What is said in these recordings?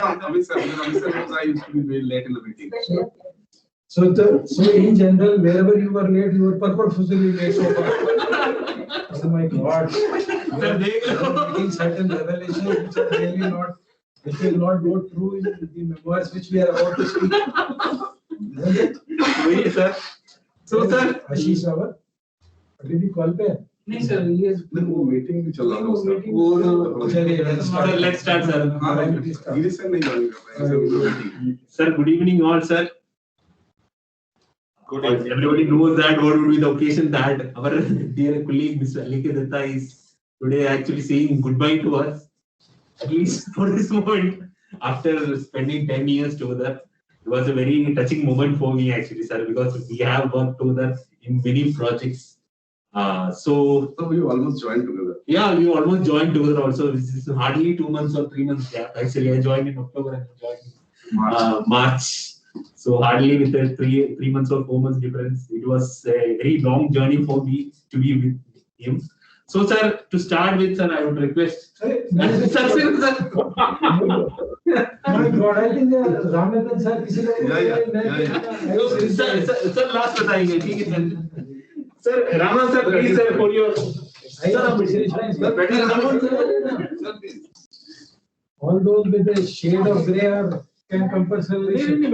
Amit sir, knows I used to be very late in the meeting. So in general, wherever you were late, you were purposefully late so far. Oh my God! You are making certain revelations which are really not, which will not go through in the memoirs which we are about to speak. Yes, sir. So, sir, Ashish Rawat, did you call पे? नहीं sir, वो meeting भी चल रहा था उसका। वो चलिए let's start, sir. Girish sir नहीं ज्वाइन कर रहे हैं। Sir, good evening all, sir. Everybody knows that what would be the occasion that our dear colleague Mr. Alike Datta is today actually saying goodbye to us, at least for this moment, after spending 10 years together. It was a very touching moment for me actually, sir, because we have worked together in many projects. So we almost joined together. Yeah, we almost joined together also. This is hardly 2 months or 3 months gap. Actually, I joined in October and I joined in March. So hardly with a 3 months or 4 months difference. It was a very long journey for me to be with him. So, sir, to start with, sir, I would request. Sir. My God, I think Ramanathan sir, किसी को Sir, last बताएंगे, ठीक है sir. Sir, Rama sir, please sir, for your. All those with a shade of grey hair can compulsorily.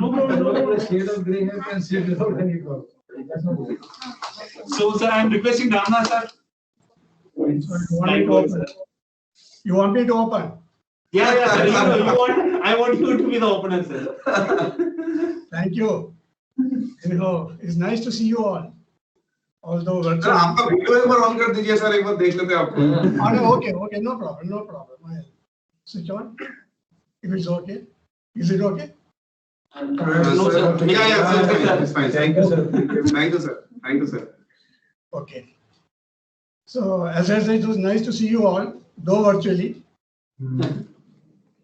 No problem. The shade of grey hair can sit without any problem. So, sir, I am requesting Rama sir. You want me to open? Yeah, sir. I want you to be the opener, sir. Thank you. It's nice to see you all. Although sir आपका video एक बार on कर दीजिए sir, एक बार देख लेते हैं आपको. Okay, no problem. I'll switch on. If it's okay, is it okay? No, sir. Yeah, it's fine. Thank you, sir. Okay. So as I said, it was nice to see you all, though virtually.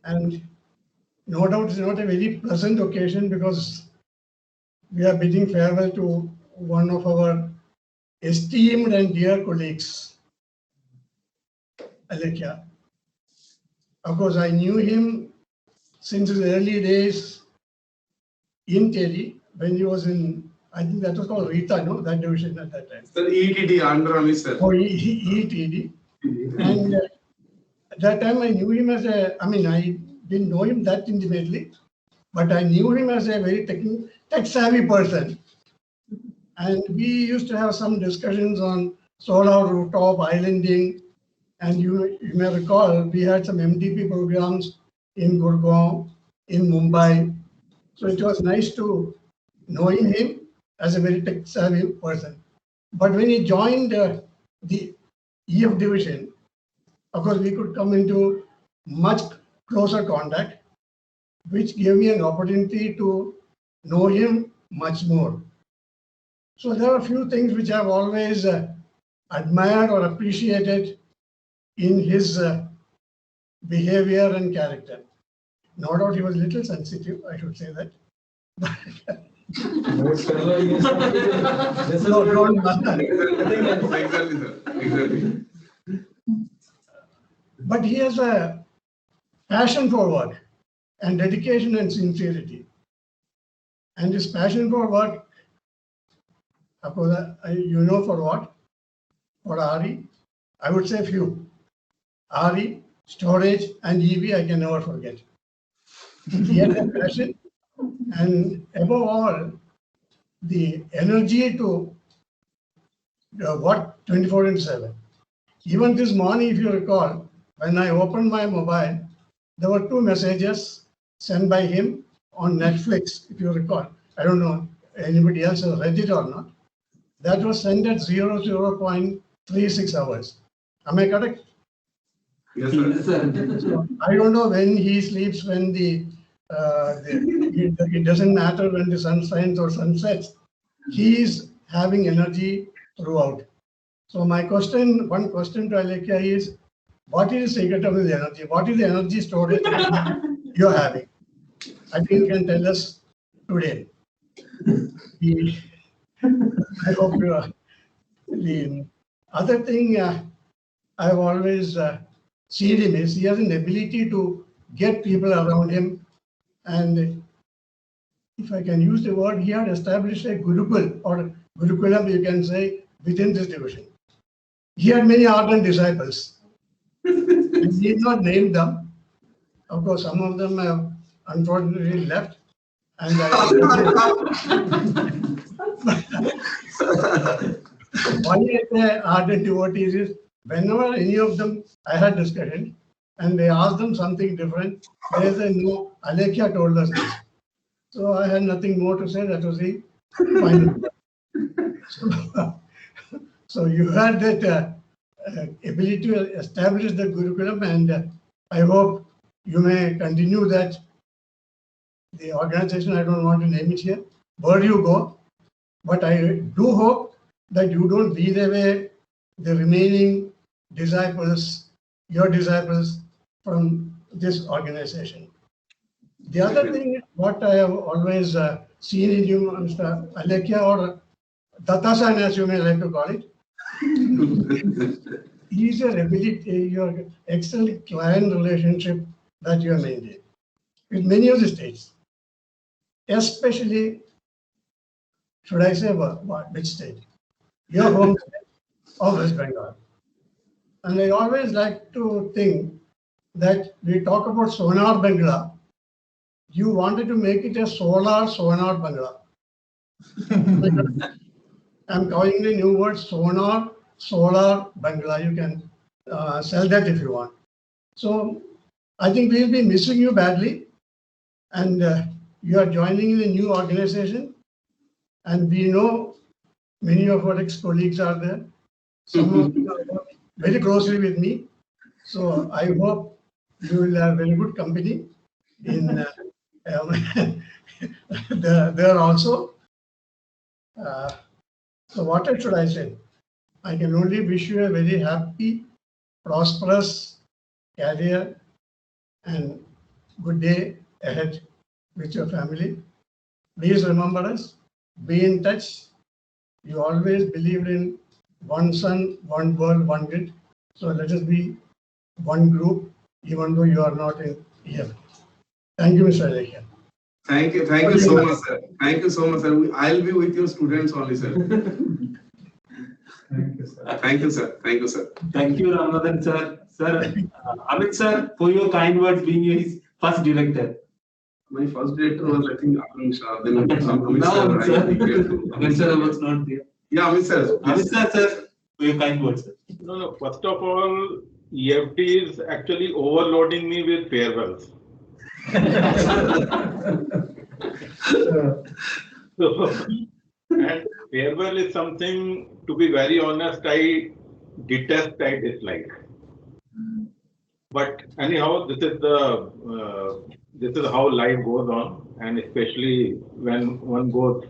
And no doubt it's not a very pleasant occasion because we are bidding farewell to one of our esteemed and dear colleagues, Alekia. Of course, I knew him since his early days in Teddy, when he was in, I think that was called Rita, no? That division at that time. Sir, ETD, under Amit sir. Oh, ETD. And at that time, I knew him as I didn't know him that intimately, but I knew him as a very tech-savvy person. And we used to have some discussions on solar rooftop islanding. And you may recall, we had some MDP programs in Gurgaon, in Mumbai. So it was nice to know him as a very tech-savvy person. But when he joined the EF division, of course, we could come into much closer contact, which gave me an opportunity to know him much more. So there are a few things which I've always admired or appreciated in his behavior and character. No doubt he was a little sensitive, I should say that. Exactly. But he has a passion for work and dedication and sincerity. And his passion for work, of course, you know for what? For RE, I would say few. RE, storage, and EV, I can never forget. He had a passion, and above all, the energy to work 24/7. Even this morning, if you recall, when I opened my mobile, there were 2 messages sent by him on Netflix, if you recall. I don't know anybody else has read it or not. That was sent at 00.36 hours. Am I correct? Yes, sir. So, I don't know when he sleeps, when it doesn't matter when the sun shines or sun sets. He is having energy throughout. So my one question to Alekia is, what is the secret of his energy? What is the energy storage you're having? I think you can tell us today. I hope you are. The other thing I've always seen him is he has an ability to get people around him. And if I can use the word, he had established a Gurukul or Gurukulam, you can say, within this division. He had many ardent disciples. I need not name them. Of course, some of them have unfortunately left. And why I say ardent devotees is whenever any of them I had discussion and they asked them something different, they say, no, Alekhya told us this. So I had nothing more to say. That was the final. So you had that ability to establish the Gurukulam, and I hope you may continue that. The organization, I don't want to name it here, where you go, but I do hope that you don't lead away the remaining disciples, your disciples, from this organization. The other thing, what I have always seen in you, Mr. Alekhya, or Dattasan, as you may like to call it, is your ability, your excellent client relationship that you have maintained with many of the states, especially, should I say what, which state? Your home state of West Bengal. And I always like to think that we talk about Sonar Bangla. You wanted to make it a solar Sonar Bangla. I'm calling the new word Sonar Solar Bangla. You can sell that if you want. So I think we'll be missing you badly. And you are joining the new organization. And we know many of our ex-colleagues are there. Some of them are very closely with me. So I hope you will have very good company in there also. So what should I say? I can only wish you a very happy, prosperous career and good day ahead with your family. Please remember us, be in touch. You always believed in one sun, one world, one grid. So let us be one group, even though you are not in here. Thank you, Mr. Alekhya. Thank you so much, sir. Thank you so much, sir. I'll be with your students only, sir. Thank you, sir. Thank you, sir. Thank you, sir. Thank you, Ramanathan sir. Sir, Amit sir, for your kind words being his first director. My first director was, I think, Arun Shah. Then No, Amit sir was not there. Yeah, Amit sir. Amit sir, for your kind words, sir. No. First of all, EFT is actually overloading me with farewells. So, and farewell is something, to be very honest, I detest, I dislike. But anyhow, this is how life goes on, and especially when one goes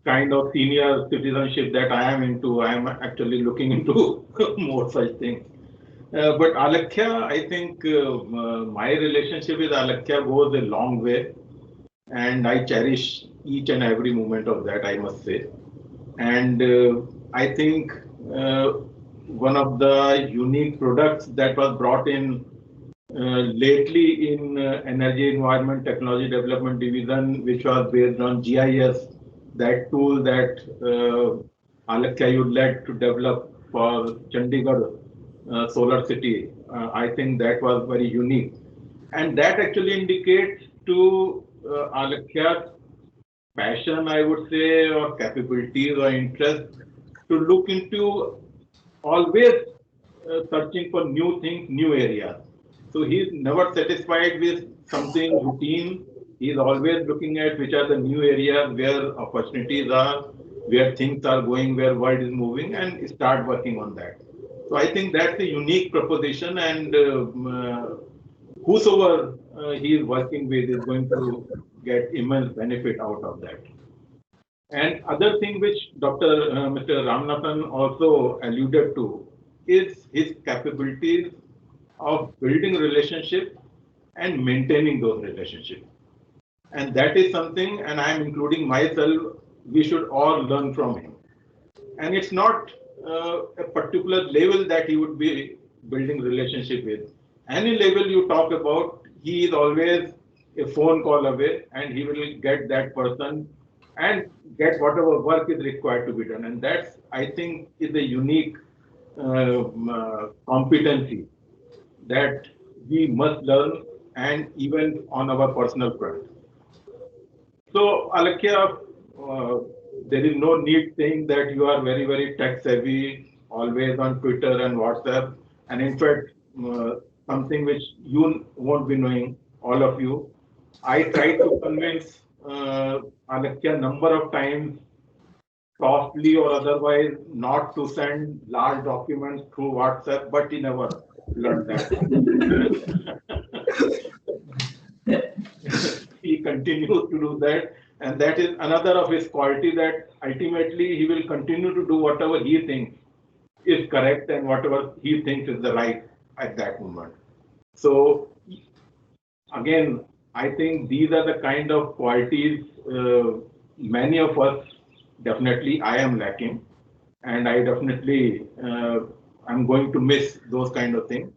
kind of senior citizenship that I am into, I am actually looking into more such things. But Alekhya, I think my relationship with Alekhya goes a long way, and I cherish each and every moment of that, I must say. And I think one of the unique products that was brought in lately in Energy Environment Technology Development Division, which was based on GIS, that tool that Alekhya you led to develop for Chandigarh Solar City. I think that was very unique. And that actually indicates to Alekhya's passion, I would say, or capabilities or interest to look into always searching for new things, new areas. So he's never satisfied with something routine. He's always looking at which are the new areas where opportunities are, where things are going, where world is moving, and start working on that. So I think that's a unique proposition, and whosoever he is working with is going to get immense benefit out of that. And other thing which Mr. Ramanathan also alluded to is his capabilities of building relationships and maintaining those relationships. And that is something, and I am including myself, we should all learn from him. And it's not a particular level that he would be building relationship with. Any level you talk about, he is always a phone call away, and he will get that person and get whatever work is required to be done. And that's, I think, is a unique competency that we must learn, and even on our personal front. So, Alakya, there is no need saying that you are very, very tech savvy, always on Twitter and WhatsApp. And in fact, something which you won't be knowing, all of you, I tried to convince Alakya number of times, softly or otherwise, not to send large documents through WhatsApp, but he never learned that. He continues to do that, and that is another of his quality, that ultimately he will continue to do whatever he thinks is correct and whatever he thinks is the right at that moment. So again, I think these are the kind of qualities many of us, definitely I am lacking, and I definitely I'm going to miss those kind of things.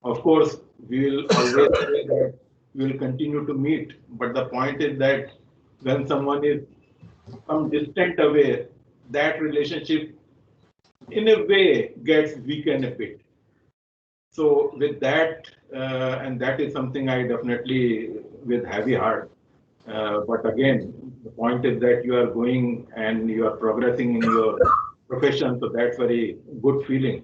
Of course, we will always say that we will continue to meet, but the point is that when someone is some distant away, that relationship in a way gets weakened a bit. So with that, and that is something I definitely with heavy heart. But again, the point is that you are going and you are progressing in your profession, so that's very good feeling.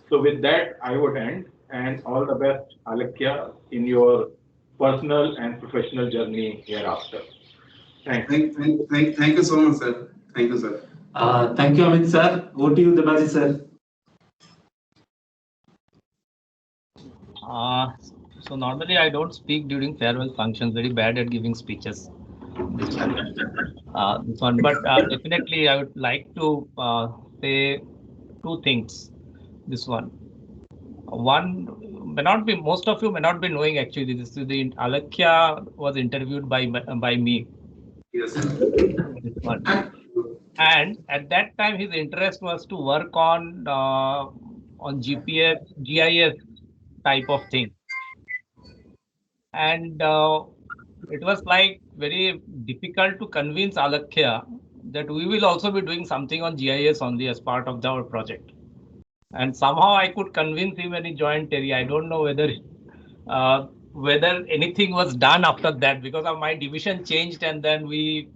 So with that, I would end, and all the best, Alakya, in your personal and professional journey hereafter. Thanks. Thank you so much, sir. Thank you, sir. Thank you, Amit sir. Over to you, Debaji sir. So normally I don't speak during farewell functions. Very bad at giving speeches. This one. But definitely I would like to say two things. This one may not be, most of you may not be knowing actually. This is the Alakya was interviewed by me. Yes, sir. This one. And at that time, his interest was to work on GPS, GIS type of thing. And it was like very difficult to convince Alakya that we will also be doing something on GIS only as part of our project. And somehow I could convince him when he joined TERI. I don't know whether anything was done after that, because of my division changed, and then the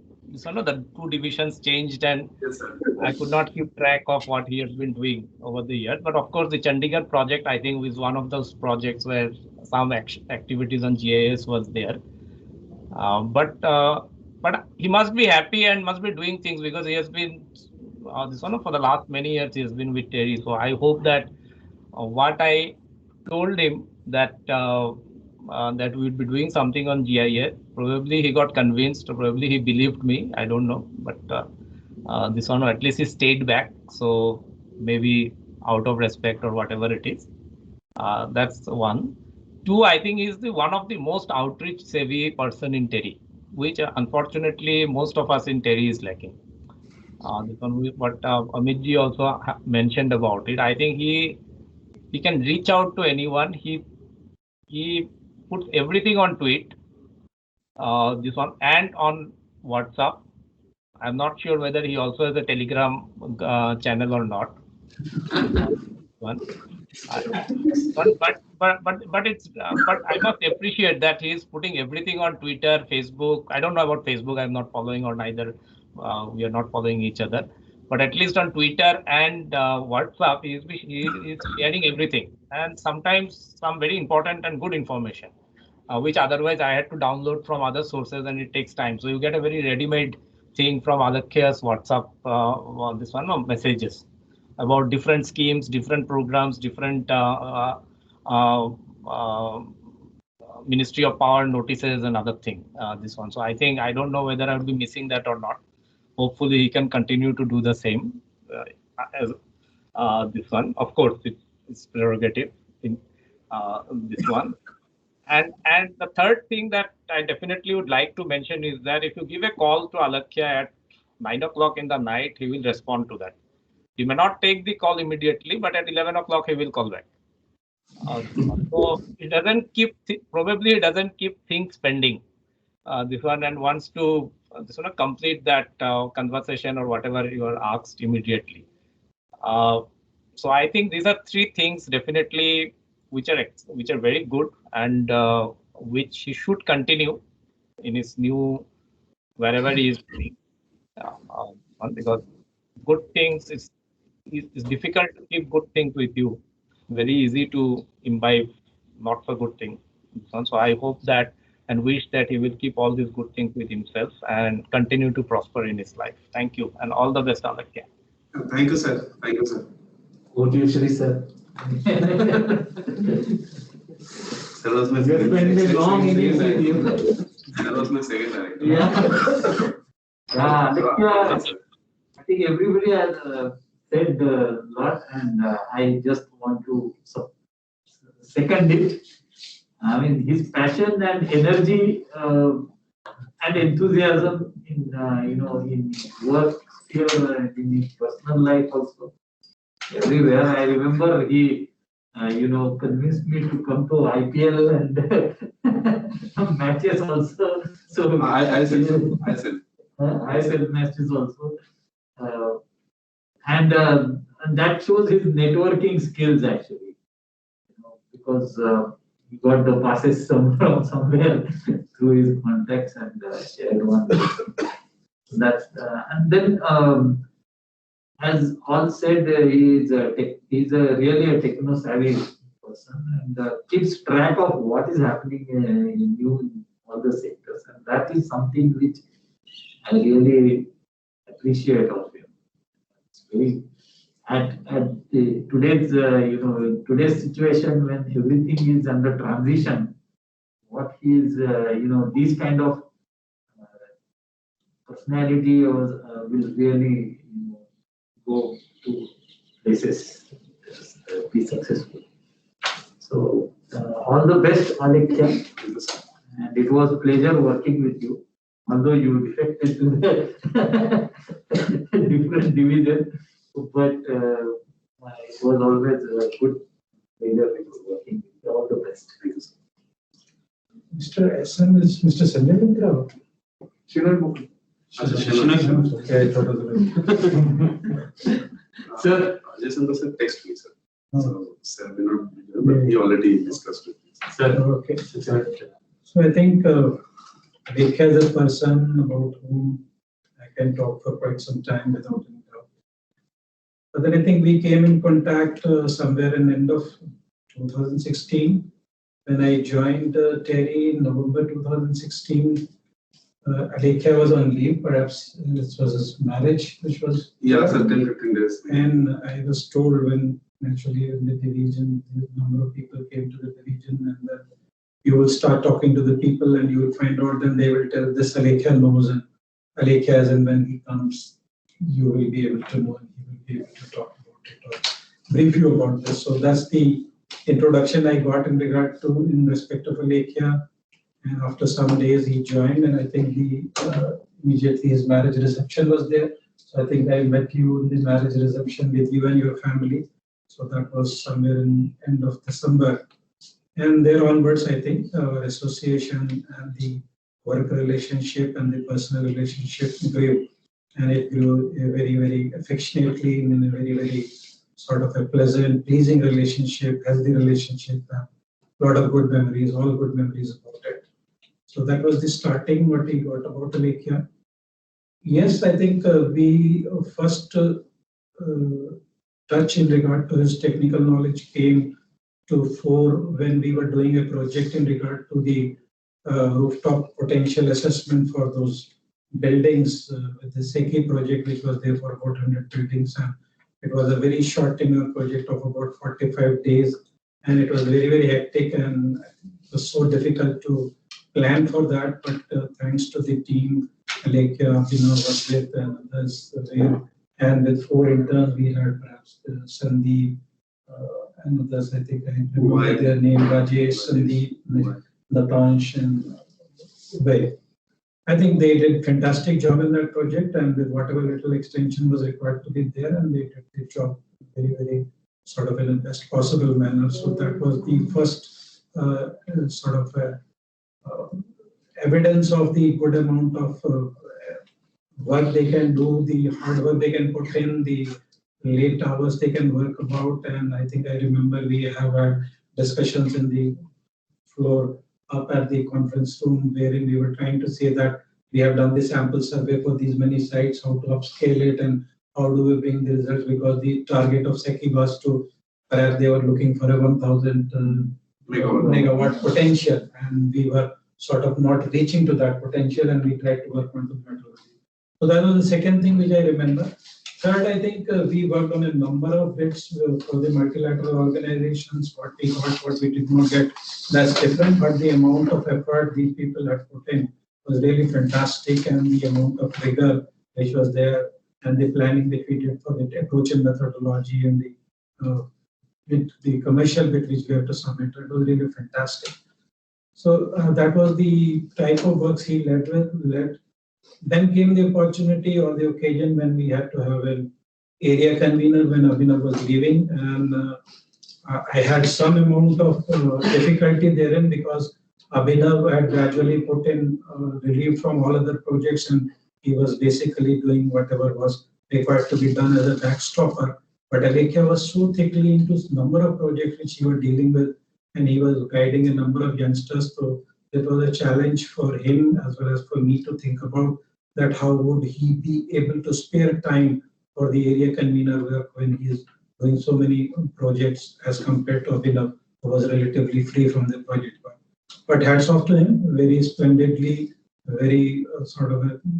two divisions changed, and Yes, sir. I could not keep track of what he has been doing over the years. But of course, the Chandigarh project, I think, was one of those projects where some activities on GIS was there. But he must be happy and must be doing things, because he has been for the last many years. He has been with TERI. So I hope that what I told him that that we would be doing something on GIS. Probably he got convinced, or probably he believed me. I don't know, but this one, at least he stayed back. So maybe out of respect or whatever it is. That's one. Two, I think he's one of the most outreach savvy person in TERI, which unfortunately most of us in TERI is lacking. This one, what Amit ji also mentioned about it. I think he can reach out to anyone. He puts everything on tweet, this one, and on WhatsApp. I'm not sure whether he also has a Telegram channel or not. One. But I must appreciate that he is putting everything on Twitter, Facebook. I don't know about Facebook. I'm not following, or neither. We are not following each other. But at least on Twitter and WhatsApp, he is sharing everything, and sometimes some very important and good information, which otherwise I had to download from other sources, and it takes time. So you get a very ready-made thing from Alakya's WhatsApp, this one, messages about different schemes, different programs, different Ministry of Power notices and other thing. This one. So I think, I don't know whether I would be missing that or not. Hopefully he can continue to do the same as this one. Of course, it's prerogative in this one. And the third thing that I definitely would like to mention is that if you give a call to Alakya at 9 o'clock in the night, he will respond to that. He may not take the call immediately, but at 11 o'clock he will call back. So it doesn't keep probably it doesn't keep things pending. This one and wants to complete that conversation or whatever you are asked immediately. So I think these are three things definitely which are very good and which he should continue in his new wherever he is doing. Because good things is difficult to keep good things with you. Very easy to imbibe not so good things. So I hope that and wish that he will keep all these good things with himself and continue to prosper in his life. Thank you and all the best, Alakya. Thank you, sir. Thank you, sir. Over to you, Shri, sir. That was my You have spent a long innings with second. you. That was my second director. Yeah. Yeah, I think everybody has said a lot, and I just want to second it. I mean, his passion and energy and enthusiasm in in work sphere and in his personal life also. Everywhere, I remember he convinced me to come to IPL and matches also. So I said. ISL matches also. And that shows his networking skills actually, because he got the passes from somewhere through his contacts and shared one. So that's and then as all said, he's really a techno savvy person and keeps track of what is happening in all the sectors, and that is something which I really appreciate of him. It's very today's situation when everything is under transition. What he is these kind of personality will really go to places, be successful. So all the best, Alakya, and it was a pleasure working with you. Although you defected to the different division, but it was always a good pleasure working with you. All the best. Mr. SM is Mr. Sanjay Mitra. Shinoi. Okay, I thought it was Sir, Jason sir, text me, sir. Oh. So, sir, but he already discussed it. sir. Okay. So I think Alakya is a person about whom I can talk for quite some time without any doubt. But then I think we came in contact somewhere in the end of 2016 when I joined Terry in November 2016. Alakya was on leave, perhaps this was his marriage, which was. Yeah, sir, 10-15 days. And I was told when actually in the division, a number of people came to the division, and you will start talking to the people and you will find out, then they will tell this Alakya knows, and Alakya, as and when he comes, you will be able to know and he will be able to talk about it or brief you about this. So that's the introduction I got in respect of Alakya. And after some days he joined, and I think immediately his marriage reception was there. So I think I met you in the marriage reception with you and your family. So that was somewhere in end of December. And there onwards, I think our association and the work relationship and the personal relationship grew. And it grew very, very affectionately in a very, very sort of a pleasant, pleasing relationship, healthy relationship. A lot of good memories, all good memories about it. So that was the starting what we got about Alakya. Yes, I think we first touch in regard to his technical knowledge came to fore when we were doing a project in regard to the rooftop potential assessment for those buildings with the SECI project, which was there for about 100 buildings. And it was a very short tenure project of about 45 days. And it was very, very hectic, and it was so difficult to plan for that. But thanks to the team, Alakya, was with and others there. And with 4 interns, we had perhaps Sandeep and others. I think I remember their name: Rajesh, Sandeep, Natansh, and Ubay. I think they did fantastic job in that project, and with whatever little extension was required to be there, and they did the job very, very sort of in the best possible manner. So that was the first sort of evidence of the good amount of work they can do, the hard work they can put in, the late hours they can work about. And I think I remember we have had discussions in the floor up at the conference room wherein we were trying to say that we have done the sample survey for these many sites, how to upscale it and how do we bring the results, because the target of SECI was to, perhaps they were looking for a 1000 megawatt potential, and we were sort of not reaching to that potential, and we tried to work on the methodology. So that was the second thing which I remember. Third, I think we worked on a number of bits for the multilateral organizations. What we got, what we did not get, that's different, but the amount of effort these people had put in was really fantastic, and the amount of rigor which was there, and the planning that we did for the approach and methodology, and the commercial bit which we have to submit, it was really fantastic. So that was the type of works he led. Then came the opportunity or the occasion when we had to have an area convener when Abhinav was leaving, and I had some amount of difficulty therein because Abhinav had gradually put in relief from all other projects, and he was basically doing whatever was required to be done as a backstopper. But Alekhya was so thickly into a number of projects which he was dealing with, and he was guiding a number of youngsters. So it was a challenge for him as well as for me to think about that how would he be able to spare time for the area convener work when he is doing so many projects as compared to Abhinav, who was relatively free from the project work. But hats off to him, very splendidly, very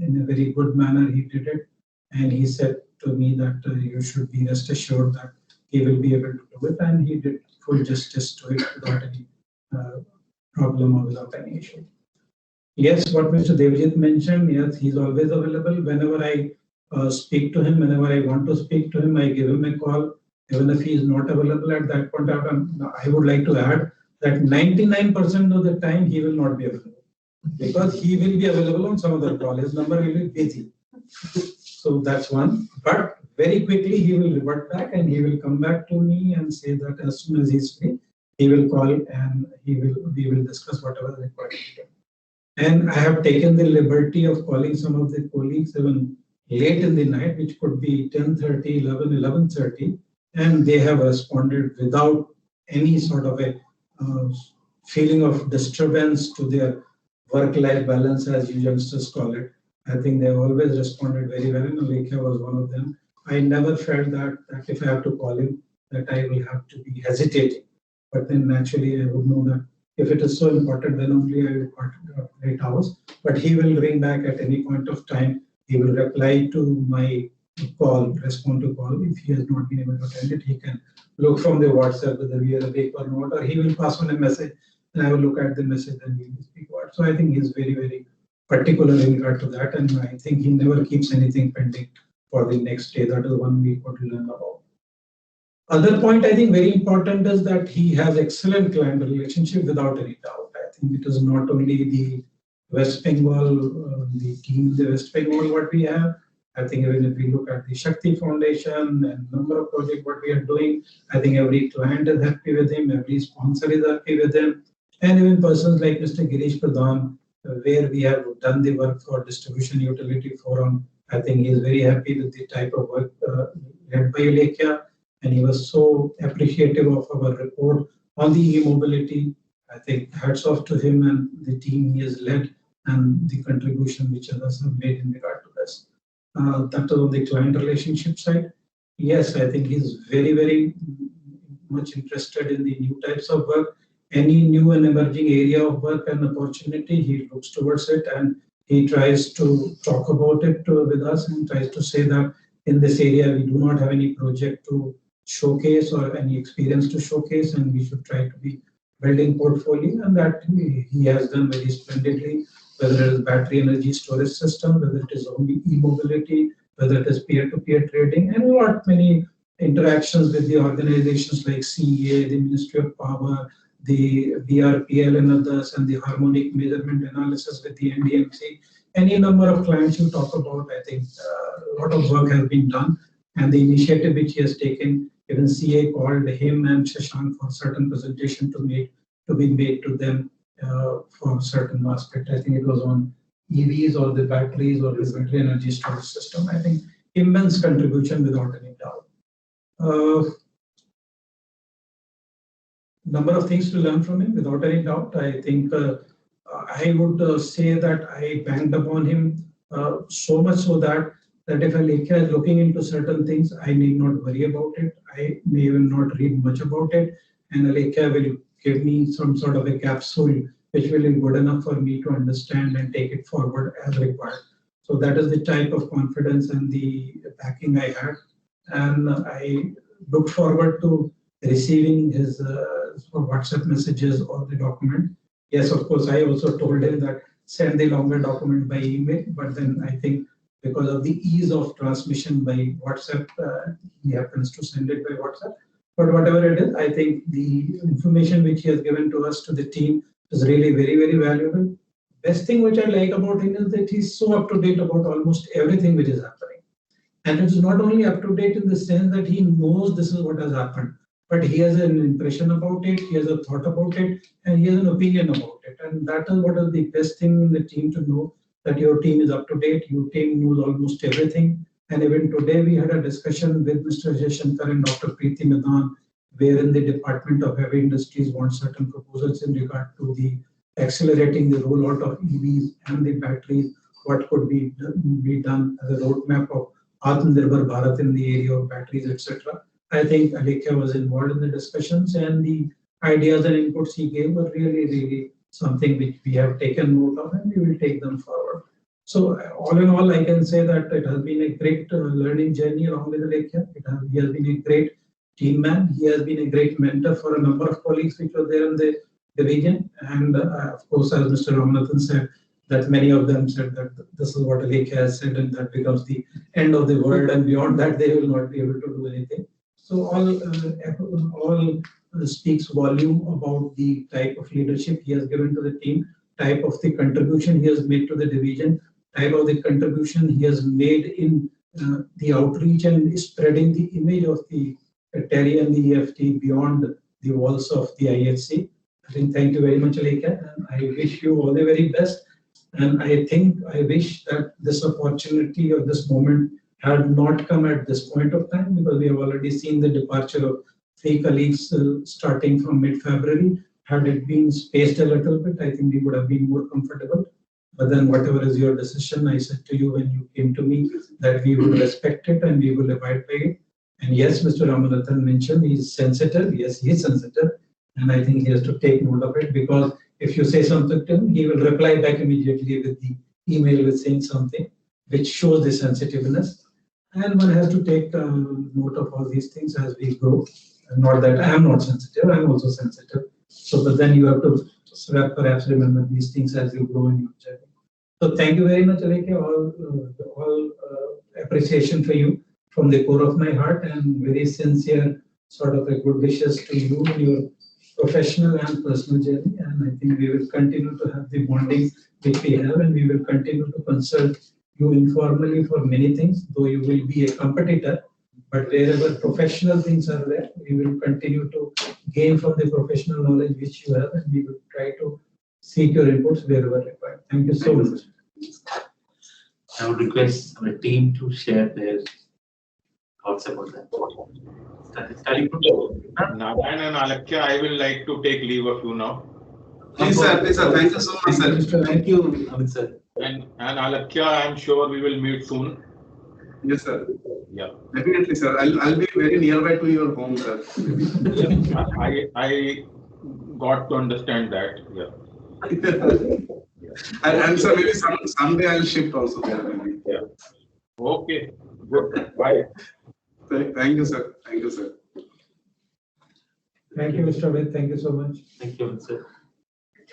in a very good manner he did it. And he said to me that you should be rest assured that he will be able to do it, and he did full justice to it without any problem or without any issue. Yes, what Mr. Devjit mentioned, yes, he's always available. Whenever I speak to him, whenever I want to speak to him, I give him a call. Even if he is not available at that point of time, I would like to add that 99% of the time he will not be available, because he will be available on some other call. His number will be busy. So that's one. But very quickly he will revert back and he will come back to me and say that as soon as he's free, he will call and we will discuss whatever is required. And I have taken the liberty of calling some of the colleagues even late in the night, which could be 10:30, 11, 11:30, and they have responded without any sort of a feeling of disturbance to their work-life balance, as you youngsters call it. I think they have always responded very well, and Alekhya was one of them. I never felt that if I have to call him, that I will have to be hesitating. But then naturally I would know that if it is so important, then only I will call 8 hours. But he will ring back at any point of time. He will reply to my call, respond to call. If he has not been able to attend it, he can look from the WhatsApp whether we are awake or not, or he will pass on a message and I will look at the message and we will speak about it. So I think he is very, very particular in regard to that, and I think he never keeps anything pending for the next day. That is one we got to learn about. Other point I think very important is that he has excellent client relationship without any doubt. I think it is not only the West Bengal, the team in the West Bengal what we have. I think even if we look at the Shakti Foundation and number of projects what we are doing, I think every client is happy with him, every sponsor is happy with him, and even persons like Mr. Girish Pradhan, where we have done the work for Distribution Utility Forum. I think he is very happy with the type of work led by Alekhya, and he was so appreciative of our report on the e-mobility. I think hats off to him and the team he has led and the contribution which others have made in regard to this. That is on the client relationship side. Yes, I think he's very, very much interested in the new types of work. Any new and emerging area of work and opportunity, he looks towards it and he tries to talk about it with us and tries to say that in this area we do not have any project to showcase or any experience to showcase, and we should try to be building portfolio, and that he has done very splendidly, whether it is battery energy storage system, whether it is only e-mobility, whether it is peer-to-peer trading, and a lot many interactions with the organizations like CEA, the Ministry of Power, the BRPL and others, and the harmonic measurement analysis with the NDMC. Any number of clients you talk about, I think a lot of work has been done, and the initiative which he has taken Even CA called him and Shashank for certain presentation to be made to them for certain aspect. I think it was on EVs or the batteries or the battery energy storage system. I think immense contribution without any doubt. Number of things to learn from him without any doubt. I think I would say that I banked upon him so much so that if Alekhya is looking into certain things, I need not worry about it. I may even not read much about it, and Alekhya will give me some sort of a capsule which will be good enough for me to understand and take it forward as required. So that is the type of confidence and the backing I had, and I look forward to receiving his WhatsApp messages or the document. Yes, of course, I also told him that send the longer document by email, but then I think because of the ease of transmission by WhatsApp, he happens to send it by WhatsApp. But whatever it is, I think the information which he has given to us, to the team, is really very, very valuable. Best thing which I like about him is that he's so up to date about almost everything which is happening. And it is not only up to date in the sense that he knows this is what has happened, but he has an impression about it, he has a thought about it, and he has an opinion about it. And that is what is the best thing in the team to know, that your team is up to date, your team knows almost everything. And even today we had a discussion with Mr. Jaishankar and Dr. Preeti Madan, wherein the Department of Heavy Industries wants certain proposals in regard to the accelerating the rollout of EVs and the batteries, what could be done as a roadmap of Atmanirbhar Bharat in the area of batteries, etc. I think Alekhya was involved in the discussions, and the ideas and inputs he gave were really, really something which we have taken note of, and we will take them forward. So all in all, I can say that it has been a great learning journey along with Alekhya. He has been a great team man. He has been a great mentor for a number of colleagues which were there in the division. And of course, as Mr. Ramanathan said, that many of them said that this is what Alekhya has said, and that becomes the end of the world, and beyond that they will not be able to do anything. So all speaks volume about the type of leadership he has given to the team, type of the contribution he has made to the division, type of the contribution he has made in the outreach and spreading the image of the TERI and the EFT beyond the walls of the IFC. I think thank you very much, Alekhya, and I wish you all the very best. And I wish that this opportunity or this moment had not come at this point of time, because we have already seen the departure of 3 colleagues starting from mid-February. Had it been spaced a little bit, I think we would have been more comfortable. But then whatever is your decision, I said to you when you came to me that we will respect it and we will abide by it. And yes, Mr. Ramanathan mentioned he is sensitive. Yes, he is sensitive. And I think he has to take note of it, because if you say something to him, he will reply back immediately with the email with saying something which shows the sensitiveness. And one has to take note of all these things as we grow. Not that I am not sensitive, I am also sensitive. So, but then you have to perhaps remember these things as you grow in your journey. So thank you very much, Alekhya. All appreciation for you from the core of my heart, and very sincere sort of a good wishes to you in your professional and personal journey. And I think we will continue to have the bonding which we have, and we will continue to consult you informally for many things, though you will be a competitor. But wherever professional things are there, we will continue to gain from the professional knowledge which you have, and we will try to seek your inputs wherever required. Thank you so much. I would request our team to share their thoughts about that. Narayan and Alekhya, I will like to take leave of you now. Please, sir. Thank you so much, sir. Thank you, Amit sir. And Alekhya, I am sure we will meet soon. Yes, sir. Yeah. Definitely, sir. I'll be very nearby to your home, sir. I got to understand that. Yeah. And sir, maybe someday I'll shift also there. Maybe. Yeah. Okay. Good. Bye. Thank you, sir. Thank you, sir. Thank you, Mr. Ved. Thank you so much. Thank you, Amit sir.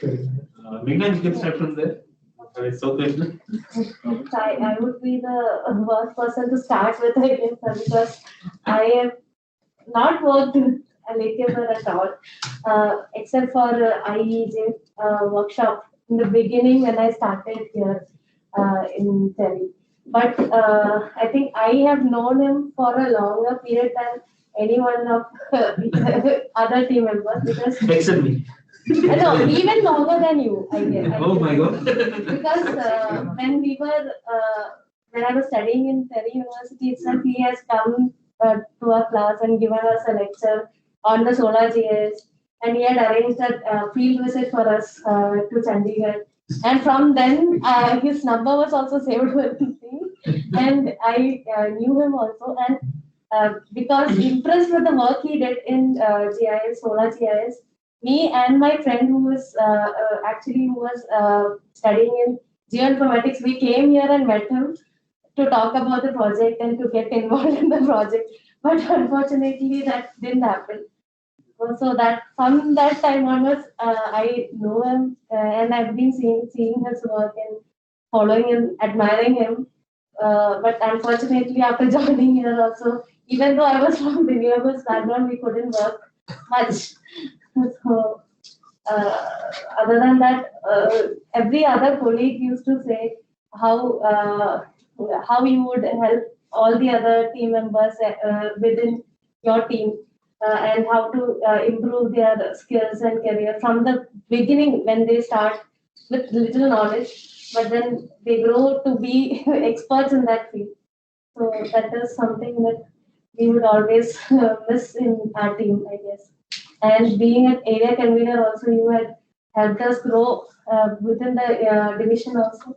Meghna, you can start from there. So good. I would be the worst person to start with, I guess, because I have not worked with Alekhya sir at all, except for IEJ workshop in the beginning when I started here in TERI. But I think I have known him for a longer period than any one of other team members because Except me. no, even longer than you, I guess. Oh my God. Because when I was studying in Delhi University itself, he has come to our class and given us a lecture on the solar GIS, and he had arranged a field visit for us to Chandigarh. And from then, his number was also saved with me, and I knew him also. And because impressed with the work he did in GIS, solar GIS, me and my friend who was studying in geoinformatics, we came here and met him to talk about the project and to get involved in the project. But unfortunately, that didn't happen. So that from that time onwards, I know him and I've been seeing his work and following him, admiring him. But unfortunately, after joining here also, even though I was from renewables background, we couldn't work much. So, other than that, every other colleague used to say how you would help all the other team members within your team and how to improve their skills and career from the beginning when they start with little knowledge, but then they grow to be experts in that field. So that is something that we would always miss in our team, I guess. And being an area convener also, you had helped us grow within the division also.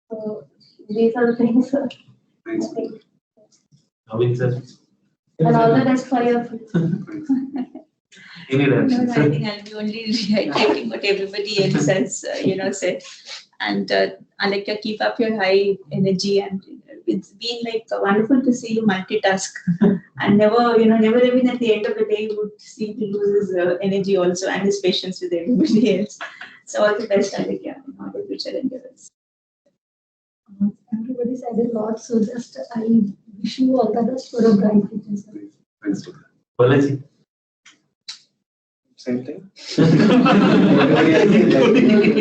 So these are the things I think. Naveen sir. And all the best for your future. Any No, reaction? I think I'll be only reiterating what everybody else has, said. And Alekya, keep up your high energy, and it's been like wonderful to see you multitask. And never even at the end of the day, you would seem to lose his energy also and his patience with everybody else. So all the best, Alekya, in all the future endeavors. Everybody said a lot, so just I wish you all the best for a bright future. Thanks. Balaji. Same thing.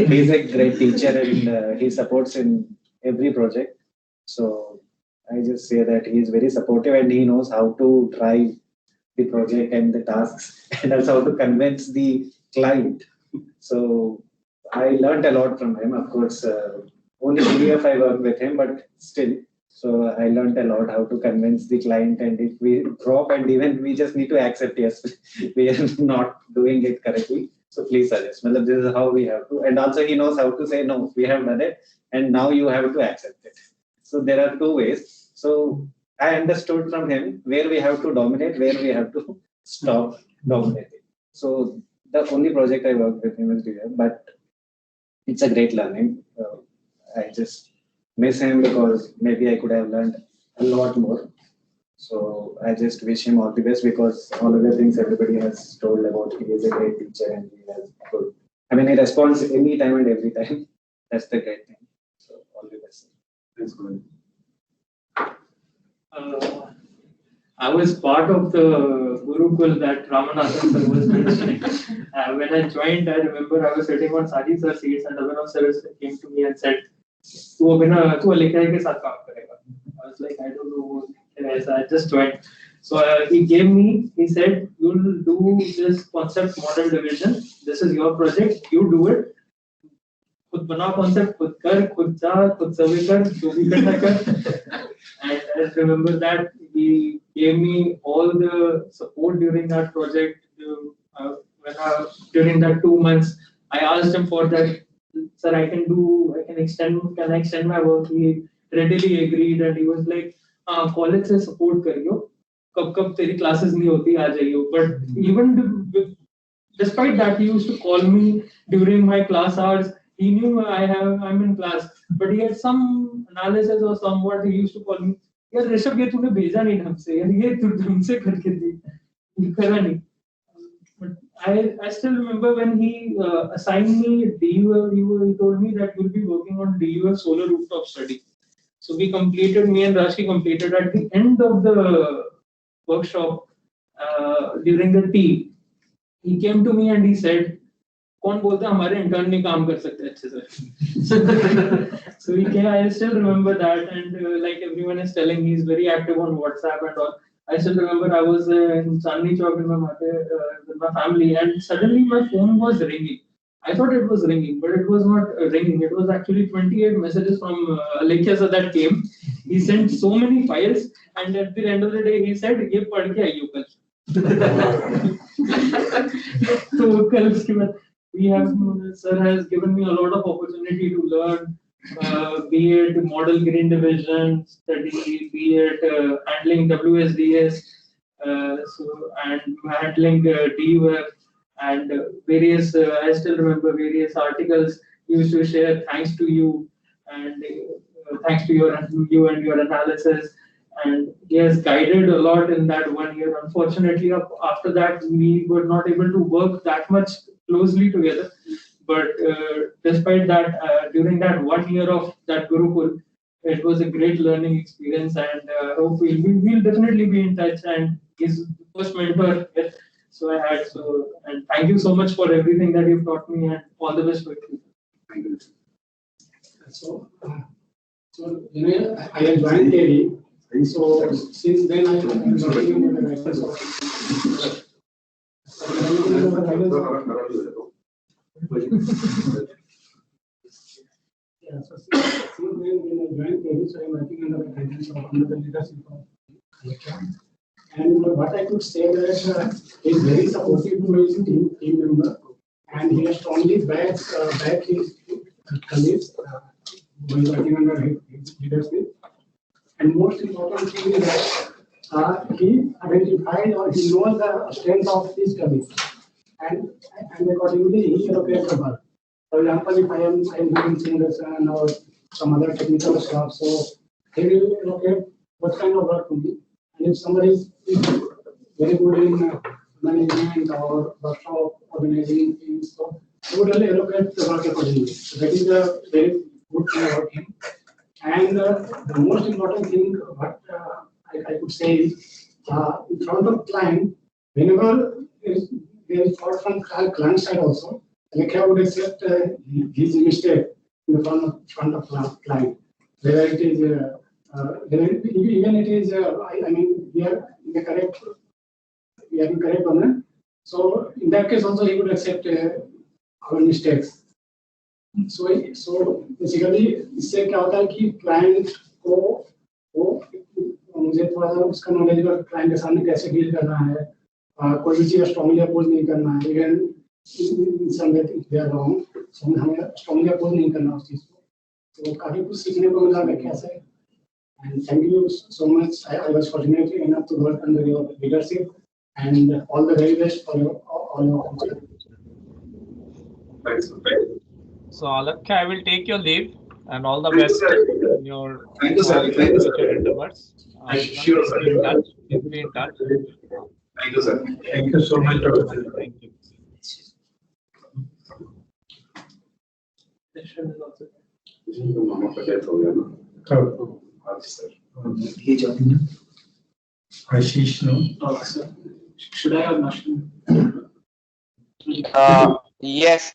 He's a great teacher and he supports in every project. So I just say that he is very supportive and he knows how to drive the project and the tasks and also how to convince the client. So I learned a lot from him. Of course, only PDF I worked with him, but still. So I learned a lot how to convince the client, and if we drop and even we just need to accept, yes, we are not doing it correctly. So please suggest. This is how we have to. And also he knows how to say, no, we have done it and now you have to accept it. So there are two ways. So I understood from him where we have to dominate, where we have to stop dominating. So the only project I worked with him is DF, but it's a great learning. I just miss him because maybe I could have learned a lot more. So I just wish him all the best because all of the things everybody has told about, he is a great teacher and he has good. I mean, he responds any time and every time. That's the great thing. So all the best. Thanks, Guru. I was part of the Gurukul that Ramanathan sir was mentioning. When I joined, I remember I was sitting on Saji sir's seats and Abhinav sir came to me and said, "Tu Alekya ke saath kaam karega." I was like, I don't know. I just joined. So he said, "You'll do this concept model division. This is your project. You do it. खुद बना concept, खुद कर, खुद जा, खुद survey कर, जो भी करना कर." And I remember that he gave me all the support during that project. During that 2 months, I asked him for that. Sir, can I extend my work? He readily agreed and he was like, college से support करियो, कब तेरी classes नहीं होती आ जाइयो. But even despite that, he used to call me during my class hours. He knew I'm in class, but he had some analysis or somewhat. He used to call me, "यार ऋषभ ये तूने भेजा नहीं ढंग से, यार ये तू ढंग से करके दे, ये करा नहीं." But I still remember when he assigned me DUF, he told me that we'll be working on DUF solar rooftop study. So me and Rashi completed at the end of the workshop during the tea. He came to me and he said, "कौन बोलता है हमारे intern नहीं काम कर सकते अच्छे से?" So he came. I still remember that, and like everyone is telling, he's very active on WhatsApp and all. I still remember I was in Chandni Chowk with my family, and suddenly my phone was ringing. I thought it was ringing, but it was not ringing. It was actually 28 messages from Alekhya sir that came. He sent so many files, and at the end of the day, he said, "Ye padh ke aiyo kal." So kal uske baad sir has given me a lot of opportunity to learn, be it model green division study, be it handling WSDS, and handling DWeb, and various. I still remember various articles he used to share. Thanks to you, and thanks to you and your analysis. And he has guided a lot in that 1 year. Unfortunately, after that, we were not able to work that much closely together. But despite that, during that 1 year of that Gurukul, it was a great learning experience, and hope we'll definitely be in touch. And he's the first mentor, so I had and thank you so much for everything that you've taught me, and all the best for you. Thank you. So you know, I have joined KD, and so since then I am working with the guidance of. Yeah, so since then when I joined KD, so I am working under the guidance of another leadership of Alekhya. And what I could say that he is very supportive to his team member, and he has strongly backed his colleagues who is working under his leadership. And most important thing is that he identified or he knows the strength of his colleagues, and accordingly he allocates the work. For example, if I am doing simulation or some other technical stuff, so he will allocate what kind of work to me. And if somebody is very good in management or workshop organizing things, so he would really allocate the work accordingly. So that is a very good thing about him. And the most important thing what I could say is in front of client, whenever there is fault from client side also, Alekhya would accept his mistake in the front of client. Whether it is even it is I mean we are in the correct on it. So in that case also he would accept our mistakes. So basically इससे क्या होता है कि client को मुझे थोड़ा सा उसका नॉलेज का क्लाइंट के सामने कैसे डील करना है, कोई भी चीज स्ट्रांगली अपोज नहीं करना है, इवन दे आर रॉन्ग, सो हमें स्ट्रांगली अपोज नहीं करना उस चीज को. तो काफी कुछ सीखने को मिला व्याख्या से. And thank you so much. I was fortunate enough to work under your leadership, and all the very best for all your future. Thanks. So Alekhya, I will take your leave, and all the best in your Thank you, sir. Thank you, sir. future endeavors. Sure, sir. Please be in touch. Thank you, sir. Thank you so much. Thank you. मामा का death हो गया ना. हाँ sir. He joined. Ashish, no? Oh, sir. Should I have national? Yes.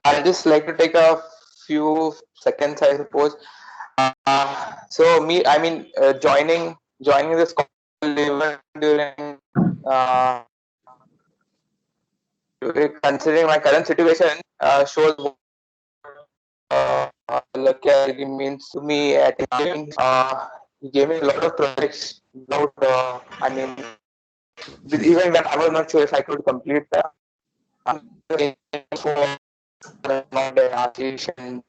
I'd just like to take a few seconds, I suppose. So joining this during considering my current situation shows Alekhya really means to me. I think he gave me a lot of projects without even when I was not sure if I could complete that. For Ashish and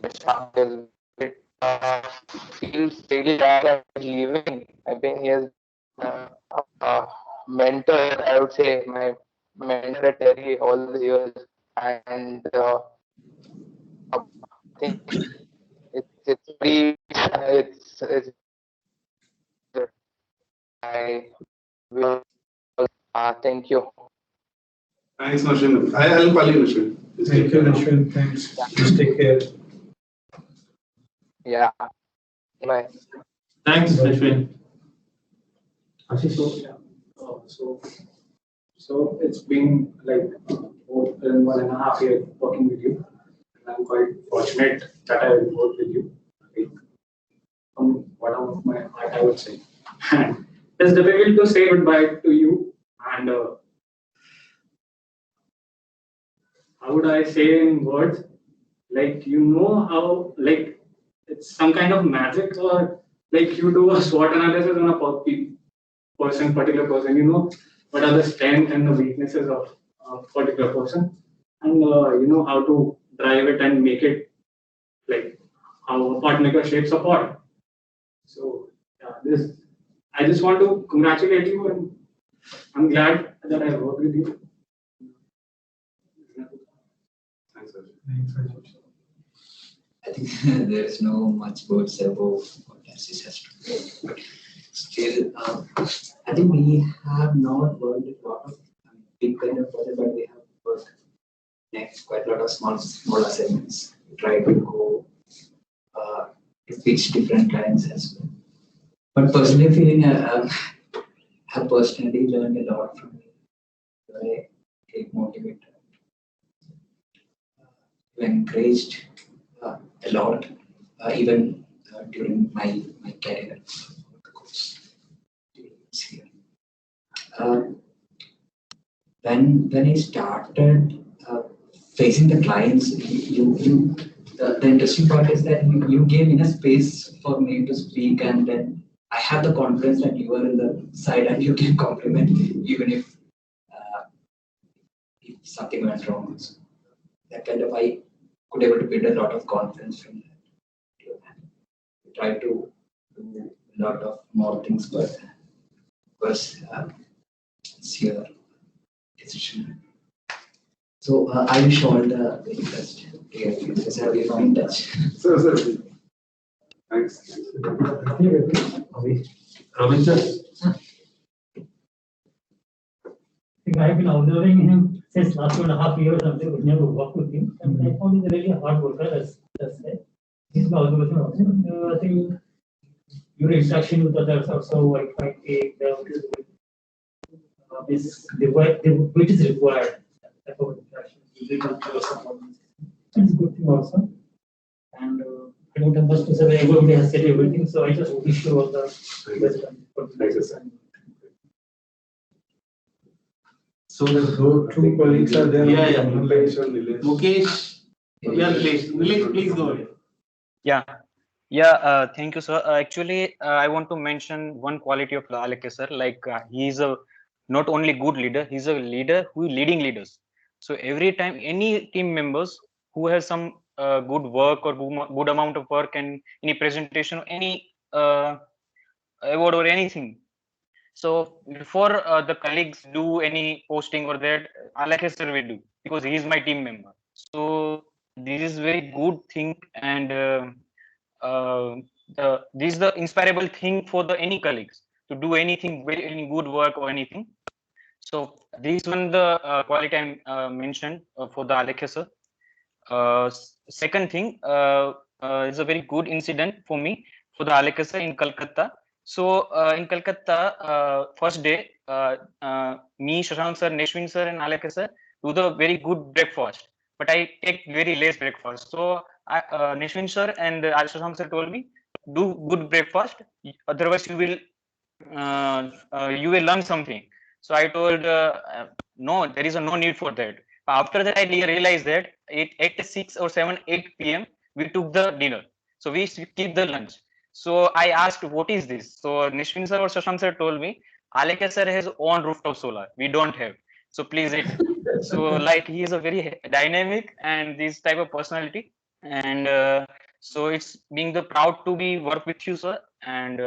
Vishal, it feels really bad at leaving. I think he has a mentor, I would say, my mentor at Terry all the years, and I think it's very I will thank you. Thanks, Nashwin. I'll call you, Nashwin. Thank you, Nashwin. Thanks. Just take care. Yeah. Bye. Thanks, Nashwin. So it's been like more than 1.5 years working with you. And I'm quite fortunate that I worked with you. From bottom of my heart, I would say. It's difficult to say goodbye to you, and how would I say in words? Like, you know how, like, it's some kind of magic, or like you do a SWOT analysis on a particular person, you know what are the strengths and the weaknesses of a particular person, and you know how to drive it and make it like how a pot maker shapes a pot. So yeah, I just want to congratulate you, and I'm glad that I worked with you. Thanks, sir. I think there is no much words above what Narcis has to say, but still, I think we have not worked a lot of big kind of project, but we have worked next quite a lot of small assignments. We try to go to pitch different clients as well. But personally feeling, I have personally learned a lot from you. I get motivated, encouraged a lot, even during my career. When I started facing the clients, the interesting part is that you gave enough space for me to speak, and then I have the confidence that you are in the side and you can compliment even if something went wrong. So that kind of, I could able to build a lot of confidence from that. We try to do a lot of more things, but was it's your decision. So I wish all the very best. Have you in touch? Sir. Thanks. Robin sir. I've been observing him since last 2.5 years. I've never worked with him, and I found he's a really hard worker. That's it. He's my observation also. I think your interaction with others also, I take the which is required for interaction. It's a good thing also. And I don't have much to say. Everybody has said everything, so I just wish you all the best. Thank you, sir. So the two colleagues are there. Yeah. Nilesh and Nilesh. Mukesh. Yeah, Nilesh, please go ahead. Yeah, thank you, sir. Actually, I want to mention one quality of Aleke sir. Like he is a not only good leader, he's a leader who is leading leaders. So every time any team members who has some good work or good amount of work and any presentation or any award or anything. So before the colleagues do any posting or that, Aleke sir will do because he is my team member. So this is very good thing, and this is the inspirable thing for the any colleagues to do anything, any good work or anything. So this one the quality I mentioned for the Aleke sir. Second thing is a very good incident for me for the Aleke sir in Calcutta. So in Calcutta, first day, me, Shashank sir, Neshwin sir, and Aleke sir do the very good breakfast, but I take very less breakfast. So Neshwin sir and Shashank sir told me, do good breakfast, otherwise you will learn something. So I told no, there is no need for that. After that, I realized that at 6 or 7, 8 p.m. we took the dinner. So we skipped the lunch. So I asked, what is this? So Nishwin sir or Shashank sir told me, Aleke sir has own rooftop solar. We don't have. So please it. So like he is a very dynamic and this type of personality. And so it's being the proud to be work with you, sir. And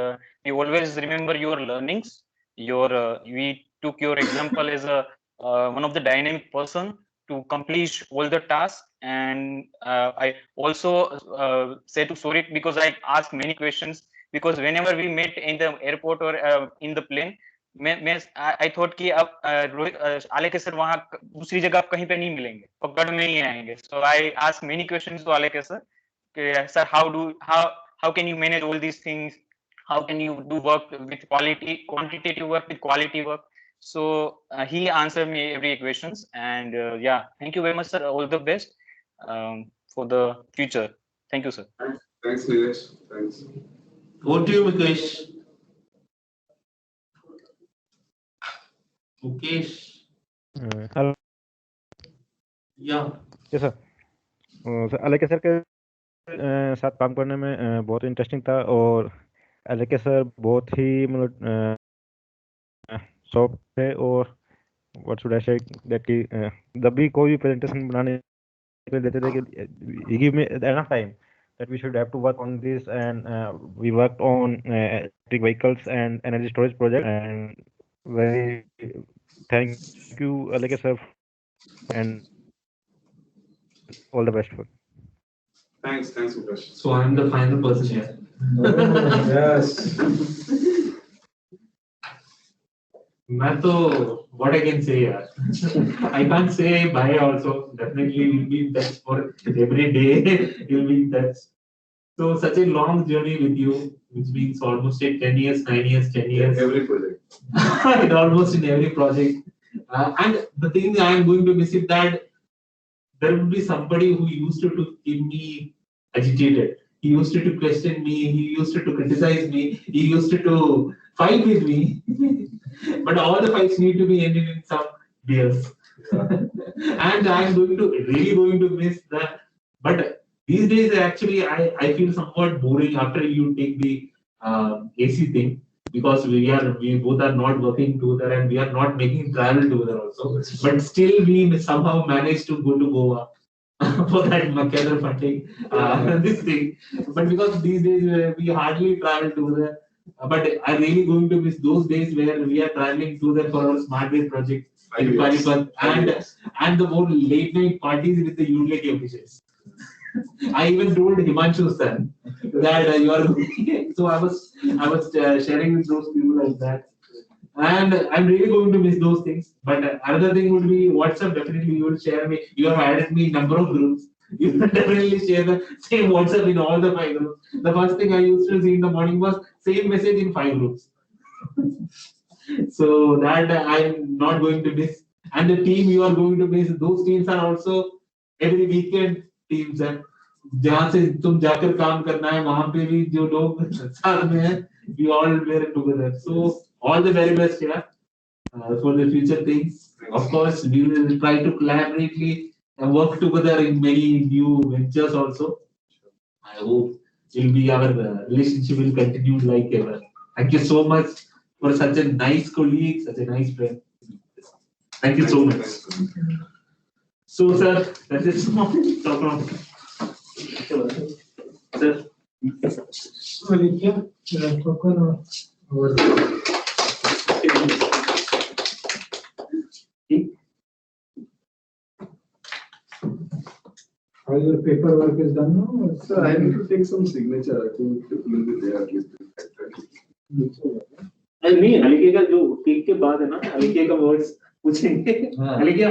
we always remember your learnings. We took your example as a one of the dynamic person to complete all the tasks. And I also say to Surit, because I ask many questions, because whenever we met in the airport or in the plane, I thought कि अब Aleke sir वहाँ दूसरी जगह आप कहीं पे नहीं मिलेंगे, पकड़ में नहीं आएंगे. So I ask many questions to Aleke sir. Sir, how can you manage all these things? How can you do work with quality, quantitative work with quality work? So he answered me every questions, and yeah, thank you very much, sir. All the best for the future. Thank you, sir. Thanks, Nilesh. Thanks. Over to you, Mukesh. Mukesh. Hello Yeah. Yes sir अलके sir के साथ काम करने में बहुत interesting था और अलके sir बहुत ही मतलब सॉफ्ट थे और what should I say that कि जब भी कोई भी प्रेजेंटेशन बनाने के लिए देते थे कि give me enough time that we should have to work on this and we worked on electric vehicles and energy storage project and very thank you Alake sir and all the best for Thanks, Mukesh. So I'm the final person here. Yes. मैं तो what I can say यार I can't say bye also. Definitely we'll be in touch for every day. We'll be in touch. So such a long journey with you, which means almost 10 years, 9 years, 10 years. Every project. And almost in every project. And the thing I am going to miss is that there will be somebody who used to keep me agitated. He used to question me. He used to criticize me. He used to fight with me. But all the fights need to be ended in some beers. And I am really going to miss that. But these days, actually, I feel somewhat boring after you take the AC thing, because we both are not working together and we are not making travel together also. But still, we somehow managed to go to Goa for that Makadar funding, this thing. But because these days we hardly travel together. But I'm really going to miss those days where we are traveling together for our smart grid project in Panipat and the more late night parties with the utility officials. I even told Himanshu son that you are going. So I was sharing with those people like that, and I'm really going to miss those things. But another thing would be WhatsApp. Definitely, you will share me. You have added me number of groups. You will definitely share the same WhatsApp in all the 5 groups. The first thing I used to see in the morning was same message in 5 groups. So that I'm not going to miss. And the team you are going to miss. Those teams are also every weekend teams हैं जहाँ से तुम जाकर काम करना है वहाँ पे भी जो लोग साथ में हैं we all were together. So all the very best here for the future things. Of course, we will try to collaboratively and work together in many new ventures also. I hope our relationship will continue like ever. Thank you so much for such a nice colleague, such a nice friend. Thank you so much. So, sir, that is talk about. Sir. All your paperwork is done now? Sir, I need to take some signature. I think it will be there at least. नहीं हल्के का जो take के बाद है ना हल्के का वर्ड्स पूछेंगे हल्के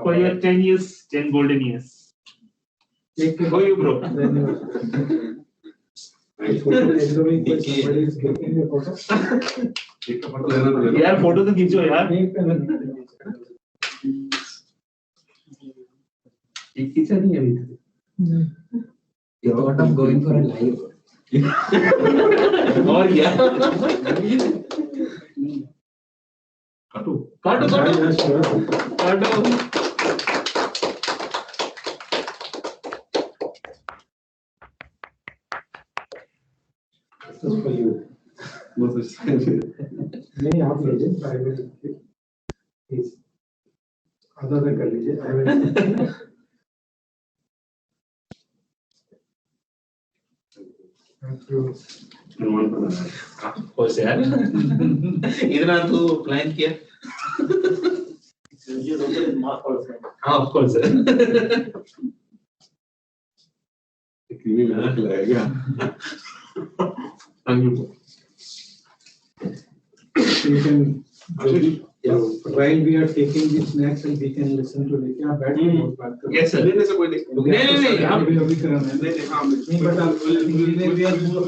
for your 10 years 10 golden years take के you bro यार फोटो तो खींचो यार एक खींचा नहीं अभी तक You thought of going for a live. और क्या काटो काटो काटो काटो नहीं आप लीजिए प्राइवेट प्लीज आधा तक कर लीजिए Course यार इतना तो प्लान किया हाँ of course you can while we are taking the snacks and we can listen to it. Yeah, बैठ के बहुत बात करो. Yes sir. नहीं हम अभी कराना है. नहीं but we are more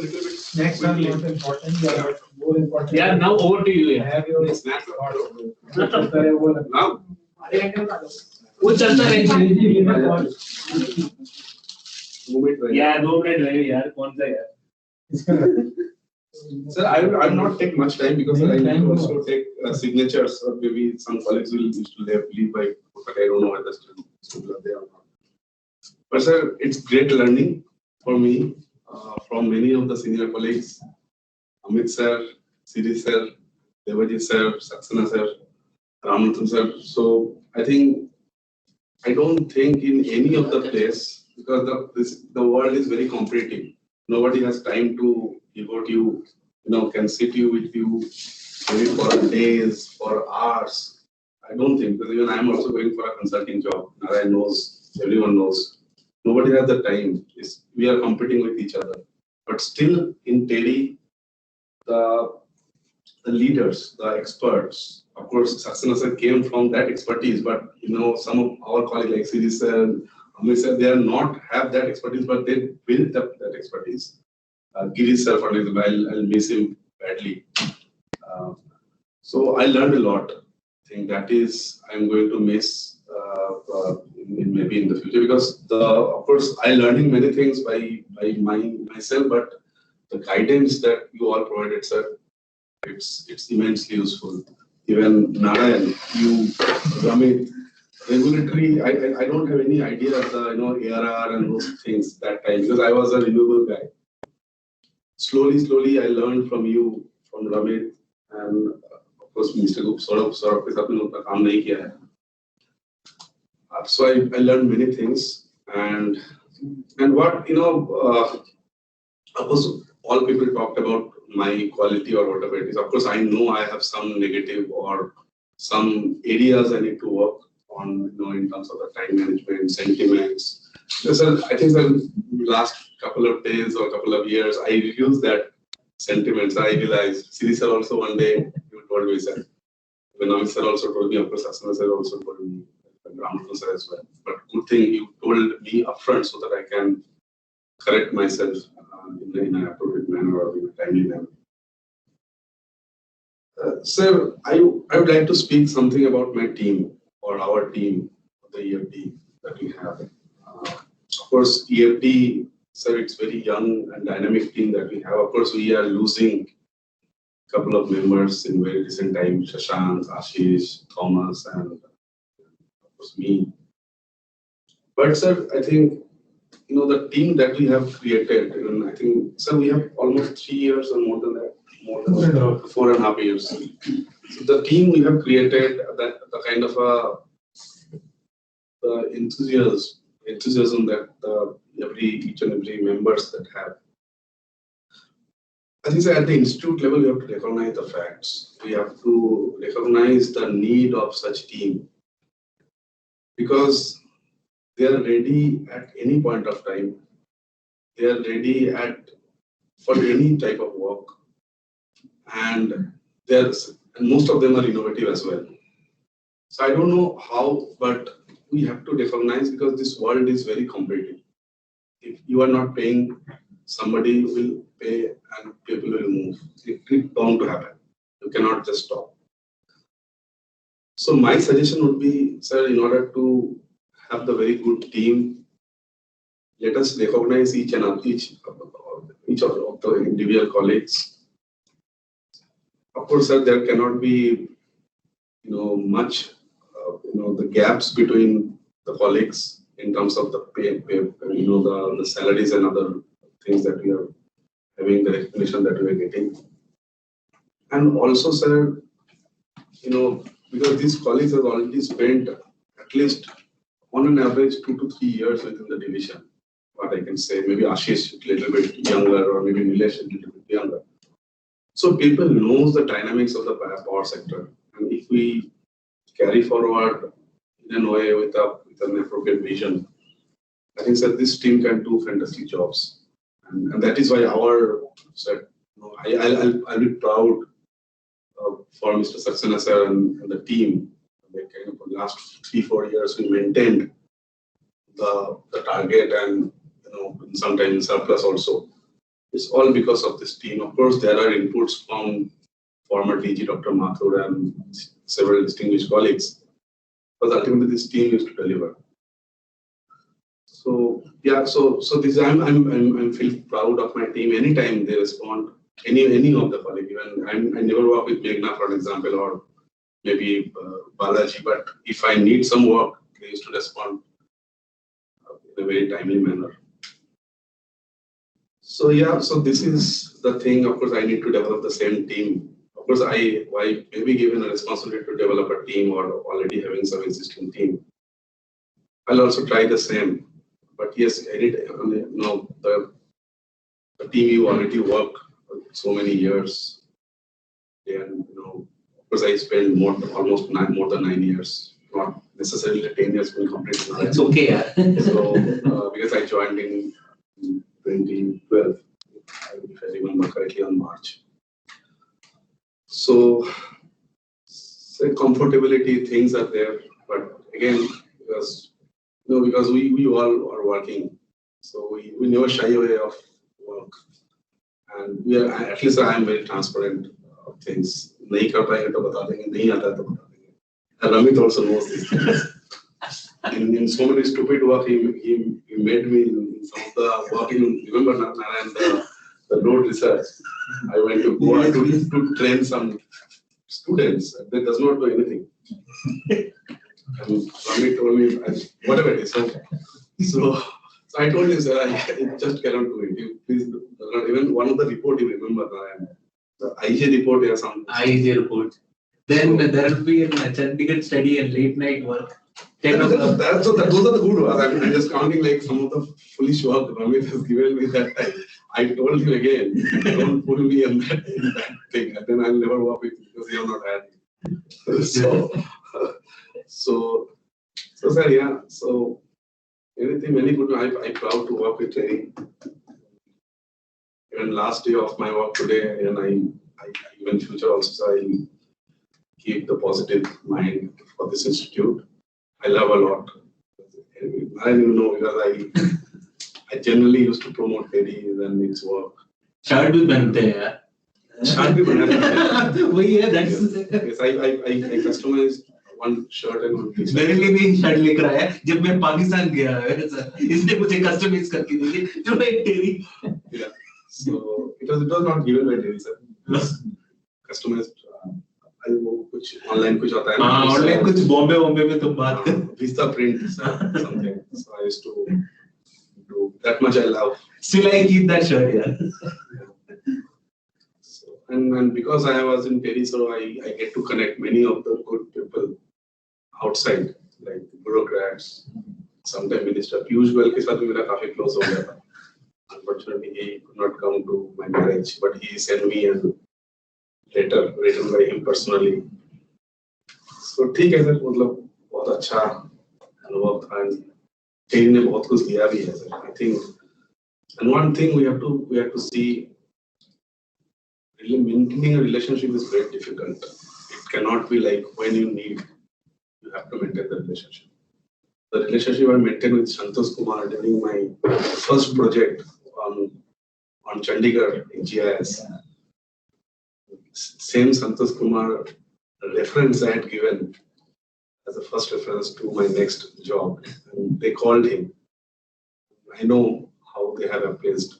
snacks are not important. They are more important. Yeah, now over to you. Yeah. Have your snacks. चलता है वो now. वो चलता रहेगा. यार 2 मिनट रहे यार कौन सा यार Sir, I will not take much time because I need to also take signatures, or maybe some colleagues will used to leave by, but I don't know whether still are there or not. But sir, it's great learning for me from many of the senior colleagues, Amit sir, Siri sir, Devaji sir, Saxena sir, Ramanathan sir. So I don't think in any of the place, because the world is very competitive. Nobody has time to devote you, can sit with you maybe for days, for hours. I don't think, because even I'm also going for a consulting job. Narayan knows, everyone knows. Nobody has the time. We are competing with each other. But still in TEDI, the leaders, the experts, of course, Saxena sir came from that expertise, but some of our colleagues like Siri sir, Amit sir, they are not have that expertise, but they built up that expertise. Girish sir, for example, I'll miss him badly. So I learned a lot. I think that is I'm going to miss maybe in the future, because of course I learning many things by myself, but the guidance that you all provided, sir, it's immensely useful. Even Narayan, you, Ramit, regulatory, I don't have any idea of the ARR and those things that time, because I was a renewable guy. Slowly I learned from you, from Ramit, and of course Mr. Gup, Saurabh ke saath mein utna kaam nahi kiya hai. So I learned many things, and what of course all people talked about my quality or whatever it is. Of course I know I have some negative or some areas I need to work on, in terms of the time management, sentiments. So I think the last couple of days or couple of years, I reduced that sentiments. I realized, Siri sir also one day, you told me, sir. When Amit sir also told me, of course, Saxena sir also told me, Ramanathan sir as well. But good thing you told me upfront so that I can correct myself in an appropriate manner or in a timely manner. Sir, I would like to speak something about my team or our team, the EFD that we have. Of course, EFD, sir, it's very young and dynamic team that we have. Of course, we are losing a couple of members in very recent time, Shashank, Ashish, Thomas, and of course me. But sir, I think, the team that we have created, and I think, sir, we have almost 3 years or more than that, 4.5 years. So the team we have created, the kind of the enthusiasm that each and every members that have. I think, sir, at the institute level, we have to recognize the facts. We have to recognize the need of such team, because they are ready at any point of time. They are ready for any type of work, and most of them are innovative as well. So I don't know how, but we have to recognize, because this world is very competitive. If you are not paying, somebody will pay and people will move. It's bound to happen. You cannot just stop. So my suggestion would be, sir, in order to have the very good team, let us recognize each of the individual colleagues. Of course, sir, there cannot be, much, the gaps between the colleagues in terms of the pay, the salaries and other things that we are having, the recognition that we are getting. And also, sir, because these colleagues have already spent at least on an average 2 to 3 years within the division. What I can say, maybe Ashish a little bit younger, or maybe Nilesh a little bit younger. So people knows the dynamics of the power sector, and if we carry forward in a way with an appropriate vision, I think that this team can do fantastic jobs, and that is why I'll be proud for Mr. Saxena sir and the team. Kind of the last 3-4 years, we maintained the target, and sometimes surplus also. It's all because of this team. Of course, there are inputs from former DG Dr. Mathur and several distinguished colleagues, but ultimately this team used to deliver. So yeah, so this I'm feel proud of my team. Anytime they respond, any of the colleague. Even I never work with Meghna, for example, or maybe Balaji, but if I need some work, they used to respond in a very timely manner. So yeah, so this is the thing. Of course, I need to develop the same team. Of course, I may be given a responsibility to develop a team or already having some existing team. I'll also try the same. But yes, I need, the team you already work for so many years. And of course, I spent almost more than 9 years. Not necessarily 10 years will complete. It's okay, yeah. So because I joined in 2012, if I remember correctly, on March. So comfortability things are there, but again, because we all are working, so we never shy away of work, and we are, at least I am very transparent of things. नहीं कर पाएंगे तो बता देंगे, नहीं आता तो बता देंगे. And Ramit also knows these things. In so many stupid work, he made me in some of the work. Remember Narayan, the road research. I went to Goa to train some students. They does not do anything. And Ramit told me, whatever it is. So I told him, sir, I just cannot do it. You please, even one of the report you remember, Narayan, the IJ report or something. IJ report. Then there will be a Chandigarh study and late night work. Those are the good ones. I'm just counting like some of the foolish work Ramit has given me that time. I told him again, don't pull me in that thing. And then I'll never work with you because you have not had it. So sir, yeah. So anything, any good, I'm proud to work with Terry. Even last day of my work today, and I even future also, I keep the positive mind for this institute. I love a lot. I don't even know because I generally used to promote Teddy when it's work. Shirt भी बनते हैं यार. Shirt भी बनाते हैं. वही है, that's. Yes, I customized one shirt and one t-shirt. मेरे लिए भी शर्ट लेकर आया जब मैं पाकिस्तान गया इसने मुझे कस्टमाइज करके दी जो मैं टेरी. Yeah. So it was not given by Teddy sir. Customized. वो कुछ ऑनलाइन कुछ होता है ना. हाँ, ऑनलाइन कुछ बॉम्बे में तुम बात कर. Vista print something. So I used to do that much. I love. Still I keep that shirt, yeah. So, and because I was in Teddy, so I get to connect many of the good people outside, like bureaucrats. Sometimes Minister Piyush Goyal के साथ भी मेरा काफी close हो गया था. Unfortunately, he could not come to my marriage, but he sent me a letter written by him personally. So ठीक है सर, मतलब बहुत अच्छा अनुभव था. Teddy ने बहुत कुछ दिया भी है sir. I think, and one thing we have to see, really maintaining a relationship is very difficult. It cannot be like when you need, you have to maintain the relationship. The relationship I maintained with Santosh Kumar during my first project on Chandigarh in GIS. Same Santosh Kumar reference I had given as a first reference to my next job. And they called him. I know how they have appraised.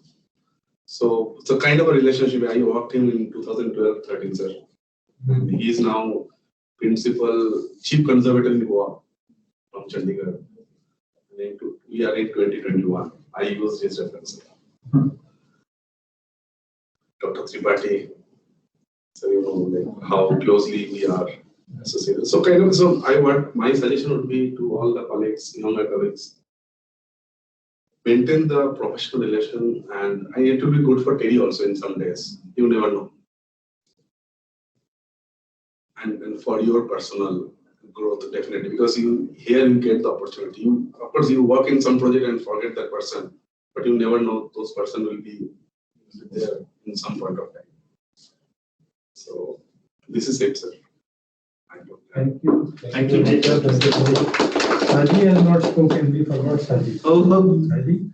So it's a kind of a relationship. I worked him in 2012-13, sir. And he is now principal chief conservator in Goa from Chandigarh. We are in 2021. I used his reference. Dr. Tripathi. So you know like how closely we are associated. So my suggestion would be to all the colleagues, younger colleagues, maintain the professional relation, and it will be good for Teddy also in some days. You never know. And for your personal growth, definitely, because you get the opportunity. Of course, you work in some project and forget that person, but you never know those person will be there in some point of time. So this is it, sir. Thank you. Thank you. Saji has not spoken. We forgot Saji. Oh, Saji.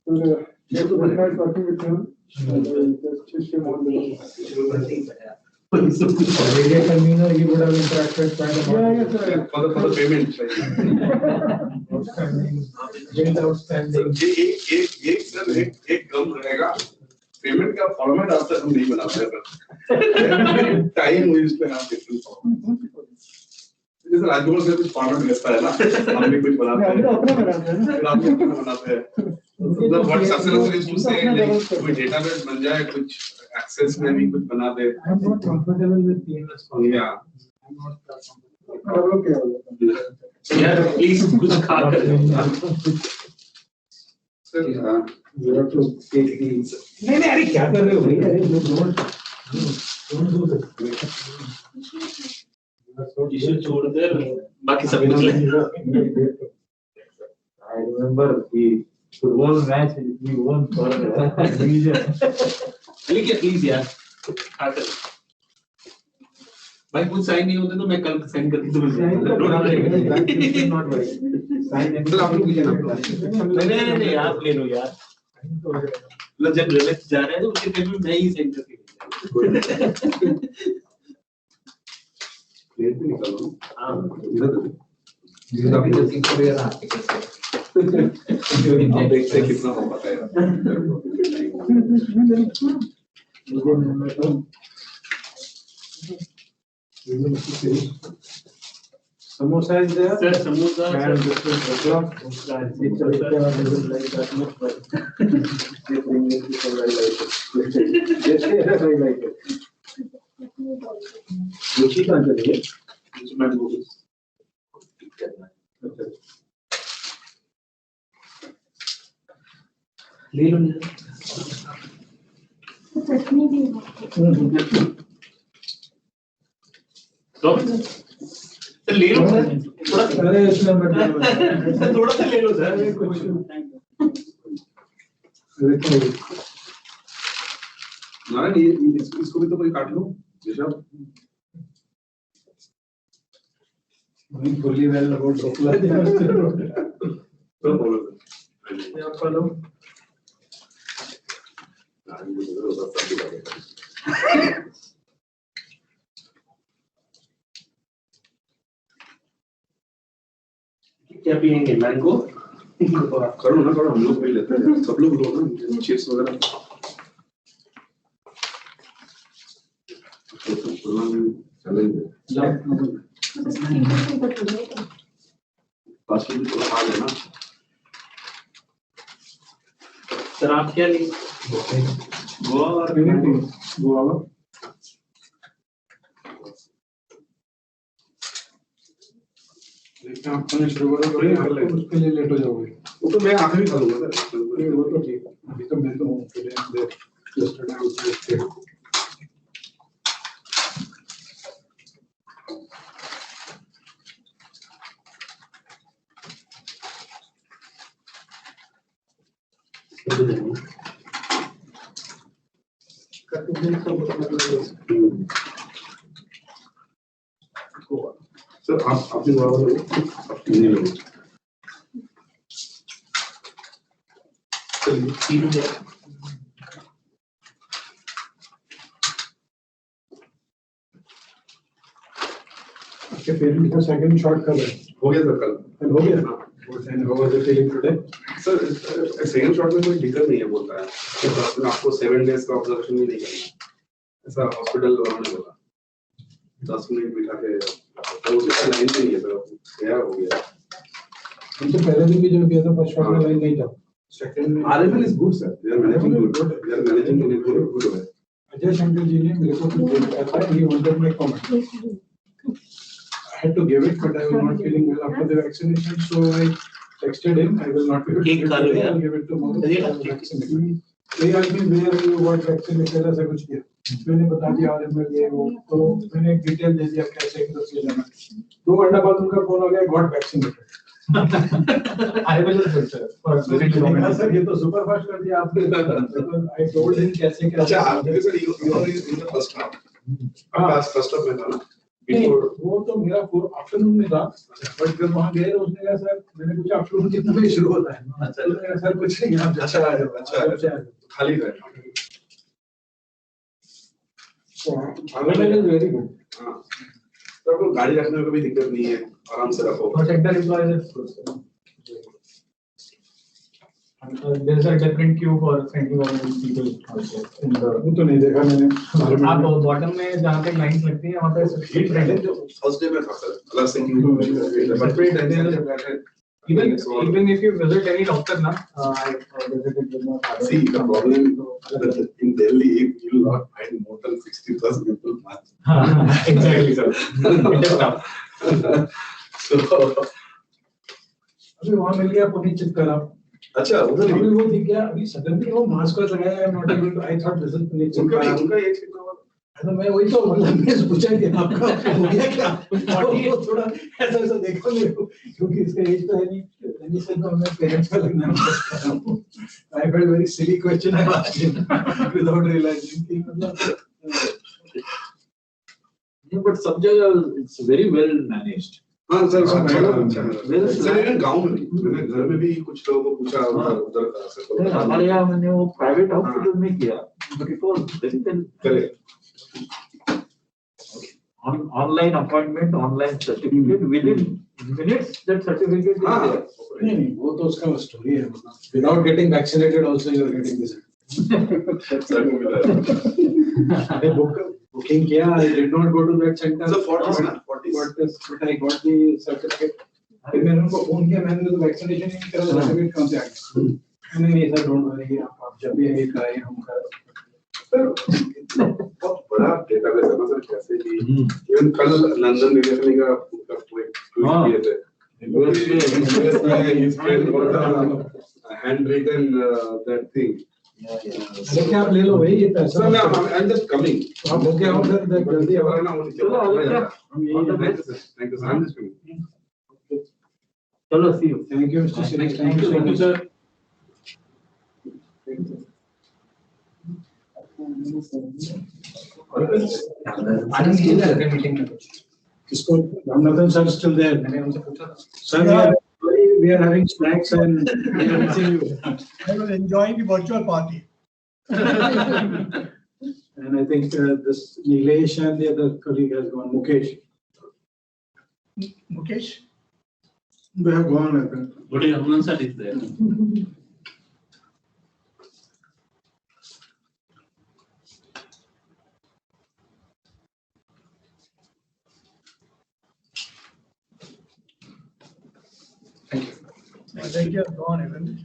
You have to recognize working with him. Just him on the. Media convener, he would have interacted quite a lot. Yeah, sir. For the payment, right? Outstanding. Bill outstanding. एक कम रहेगा. Payment का का format आज तक हम नहीं बना पाए sir. Time we used to have different format. जैसे राजकुमार से कुछ फॉर्मेट मिलता है ना, हम भी कुछ बनाते हैं, अपना बनाते हैं ना, आप भी अपना बनाते हैं। मतलब व्हाट सक्सेसफुल इज टू से कोई डेटाबेस बन जाए, कुछ एक्सेस में भी कुछ बना दे। I am not comfortable with PMS format. या आई एम नॉट ओके यार प्लीज कुछ खा कर sir you have to take the. नहीं अरे क्या कर रहे हो भाई, अरे डोंट डू दिस। इशू छोड़कर बाकी सब कुछ ले। I remember the football match we won for division. लेकिन प्लीज यार खा कर भाई कुछ साइन नहीं होते तो मैं कल साइन करके तुम्हें नॉट वरी साइन चल आप लोग भी लेना। नहीं आप ले लो यार। मतलब जब गलत जा रहे हैं तो उसके टाइम में मैं ही साइन करके प्लेट भी निकालो। हां इधर अभी तो थिंक करो यार आर्टिकल से आप देख से कितना हो पाता है samosa is there? Sir, samosa and this is like that much, but they bring it because I like it. Yes, I like it. Ruchi कहाँ चली है? which mango is ले लो चटनी भी तो ले लो थोड़ा अरे इसमें बट थोड़ा सा ले लो सर नारायण ये इसको भी तो कोई काट लो Rishabh. fully well about Dhokla. तो बोलो Yeah, follow. क्या पियेंगे मैंगो? करो ना करो, हम लोग भी लेते हैं, सब लोग लो ना चिप्स वगैरह। चलेंगे फास्ट फूड थोड़ा खा लेना। सर आप क्या लेंगे? गोवा और गोवा आपने शुरू करो उसके लिए लेट हो जाओगे। वो तो मैं आखिरी खा लूंगा सर। वो तो ठीक, अभी तो मैं तो हूँ yesterday सर आप अपनी गोवा लो, नहीं लो। चलिए आपके पेरेंट्स का सेकंड शॉट कब है? हो गया सर कल हो गया ना? How was the feeling today? Sir second shot में कोई दिक्कत नहीं है बोलता है, तो आपको 7 डेज का ऑब्जर्वेशन भी नहीं करना, ऐसा हॉस्पिटल वालों ने बोला। 10 मिनट बिठा के तो उसका लाइन नहीं है सर, गया हो गया। हम तो पहले दिन भी जो किया था फर्स्ट शॉट में लाइन नहीं था। Second RFL is good sir, they are managing good, they are managing in a good way. Ajay Shankar ji ने मेरे को कुछ बोला था, he wanted my comment. I had to give it, but I was not feeling well after the vaccination, so I texted him. I will not be able to give it today. I'll give it tomorrow. They asked me where you got vaccinated, ऐसा कुछ किया। मैंने बता दिया RML ये वो, तो मैंने एक डिटेल दे दिया कैसे कैसे जाना। 2 घंटा बाद उनका फोन आ गया, got vaccinated. RML is good sir. Sir ये तो सुपर फास्ट कर दिया आपने। I told him कैसे कैसे। अच्छा आपके sir you are in the first half. First half में था ना? वो तो मेरा आफ्टरनून में था, बट जब वहाँ गए उसने कहा सर, मैंने पूछा आफ्टरनून कितने बजे शुरू होता है? अच्छा सर कुछ नहीं, आप अच्छा खाली था। RML is very good. हाँ तो आपको गाड़ी रखने में कोई दिक्कत नहीं है, आराम से रखो। और sector employees There's a different queue for friendly people also. वो तो नहीं देखा मैंने. आप bottom में जहाँ पे lines लगती हैं वहाँ पे First day में था sir. Last thing you even if you visit any doctor na, I visited with my father. See, the problem in Delhi, you will not find more than 60+ people. Exactly, sir. It is tough. So, अभी वहाँ मिल गया पुनीत चित्करा. अच्छा उधर अभी वो दिख गया. अभी सडनली वो मास्क लगाया है. Not able to. I thought this is Puneet चित्करा. उनका एज कितना हुआ? तो मैं वही तो मतलब मैं सोचा कि आपका हो गया क्या? वो थोड़ा ऐसा ऐसा देखा मेरे को क्योंकि इसका एज तो है नहीं. नहीं सर तो मैं पेरेंट्स का लगना है. I felt very silly question I asked him without realizing कि मतलब. But सब जगह it's very well managed. हाँ सर सर इवन गांव में मैंने घर में भी कुछ लोगों को पूछा उधर हमारे यहाँ मैंने वो प्राइवेट हॉस्पिटल में किया but it was very well. Online appointment, online certificate within minutes that certificate is there. नहीं वो तो उसका स्टोरी है. Without getting vaccinated also you are getting this. Booking किया. I did not go to that center. So 40s ना 40s. But I got the certificate. फिर मैंने उनको फोन किया. मैंने तो वैक्सीनेशन नहीं करा. सर्टिफिकेट कहाँ से आ गया? मैंने नहीं सर डोंट वरी आप जब भी ये कराए हम कर. बहुत बड़ा डेटाबेस है ना सर. कैसे कि इवन कल लंदन निकलने का उनका ट्वीट किए थे. US में हैंड रिटन दैट थिंग. लेकिन आप ले लो भाई ये पैसा. सर मैं आई एम जस्ट कमिंग. आप होके आओ फिर जल्दी आओ ना. चलो thank you sir. I am just coming. चलो see you. Thank you Mr. Singh. Thank you sir. किसको रामनाथन सर still there. मैंने उनसे पूछा था. Sir we are having snacks and we are missing you. I was enjoying the virtual party. And I think this Nilesh and the other colleague has gone. Mukesh? They have gone. I think. But Hanuman sir is there. I think you have gone, isn't it?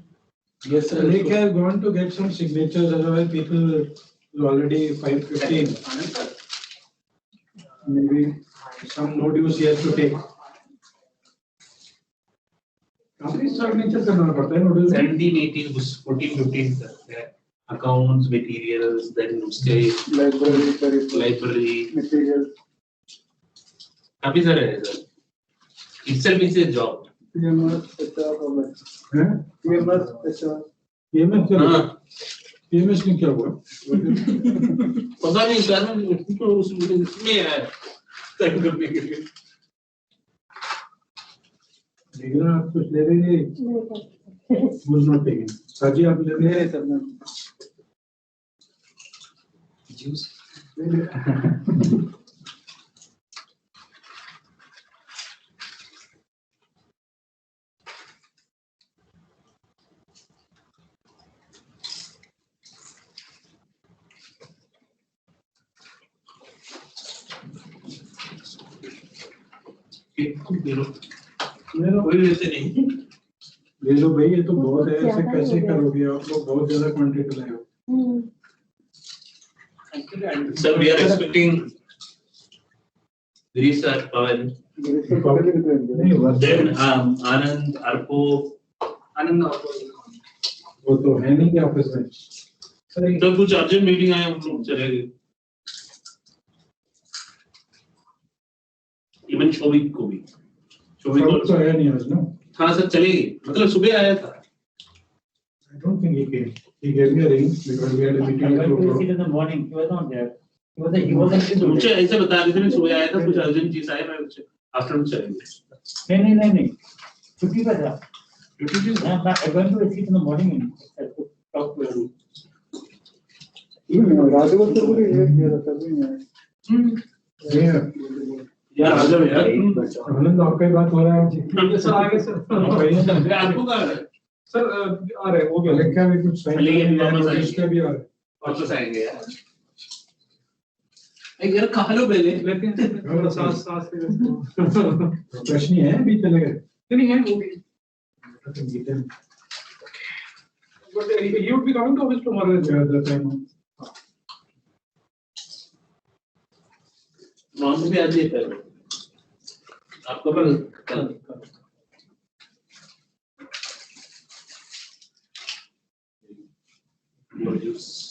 Yes, sir. They have gone to get some signatures. Otherwise, people is already 5:15. Maybe some notice he has to take. काफी signature करना पड़ता है notice. 17, 18, 14, 15 sir. Accounts, materials, then उसके library material. काफी सारे हैं sir. Itself is a job. PMS क्या? PMS में क्या हुआ? पता नहीं कारण तो उसमें है टाइम करने के लिए. लेकिन आप कुछ ले रहे हैं? Was not taken. साजी आप ले रहे हैं सब ना? Juice. कोई वैसे नहीं. ले लो भाई ये तो बहुत है. ऐसे कैसे करोगे आप लोग? बहुत ज्यादा क्वांटिटी लाए हो. Sir, we are expecting Girish sir, Pawan, then Anand, Arpo. वो तो है नहीं क्या ऑफिस में? तो कुछ अर्जेंट मीटिंग आए हम लोग चले गए. इवन शोभिक को भी. शोभिक तो है नहीं आज ना. हाँ सर चले गए. मतलब सुबह आया था. I don't think he came. He gave me a ring because we had a meeting. I went to visit in the morning. He was not there. He wasn't. मुझे ऐसे बता रहे थे मैं सुबह आया था कुछ अर्जेंट चीज आया मैं आफ्टरनून चले गए. नहीं छुट्टी पर था. I went to visit in the morning and to talk to him. Rajagopal तो पूरे ये किया था तभी नहीं. यार आ जाओ यार. आनंद आपका ही बात हो रहा है जी. सर आगे सर. आपको कहाँ है? सर आ रहे हो गया लिखा भी कुछ सही वापस भी आ रहे वापस आएंगे यार एक यार खा लो पहले लेकिन सांस सांस प्रश्न ही है अभी चले गए नहीं है वो भी but you would be coming to office tomorrow at the time non भी आज ही है आपको कल जूस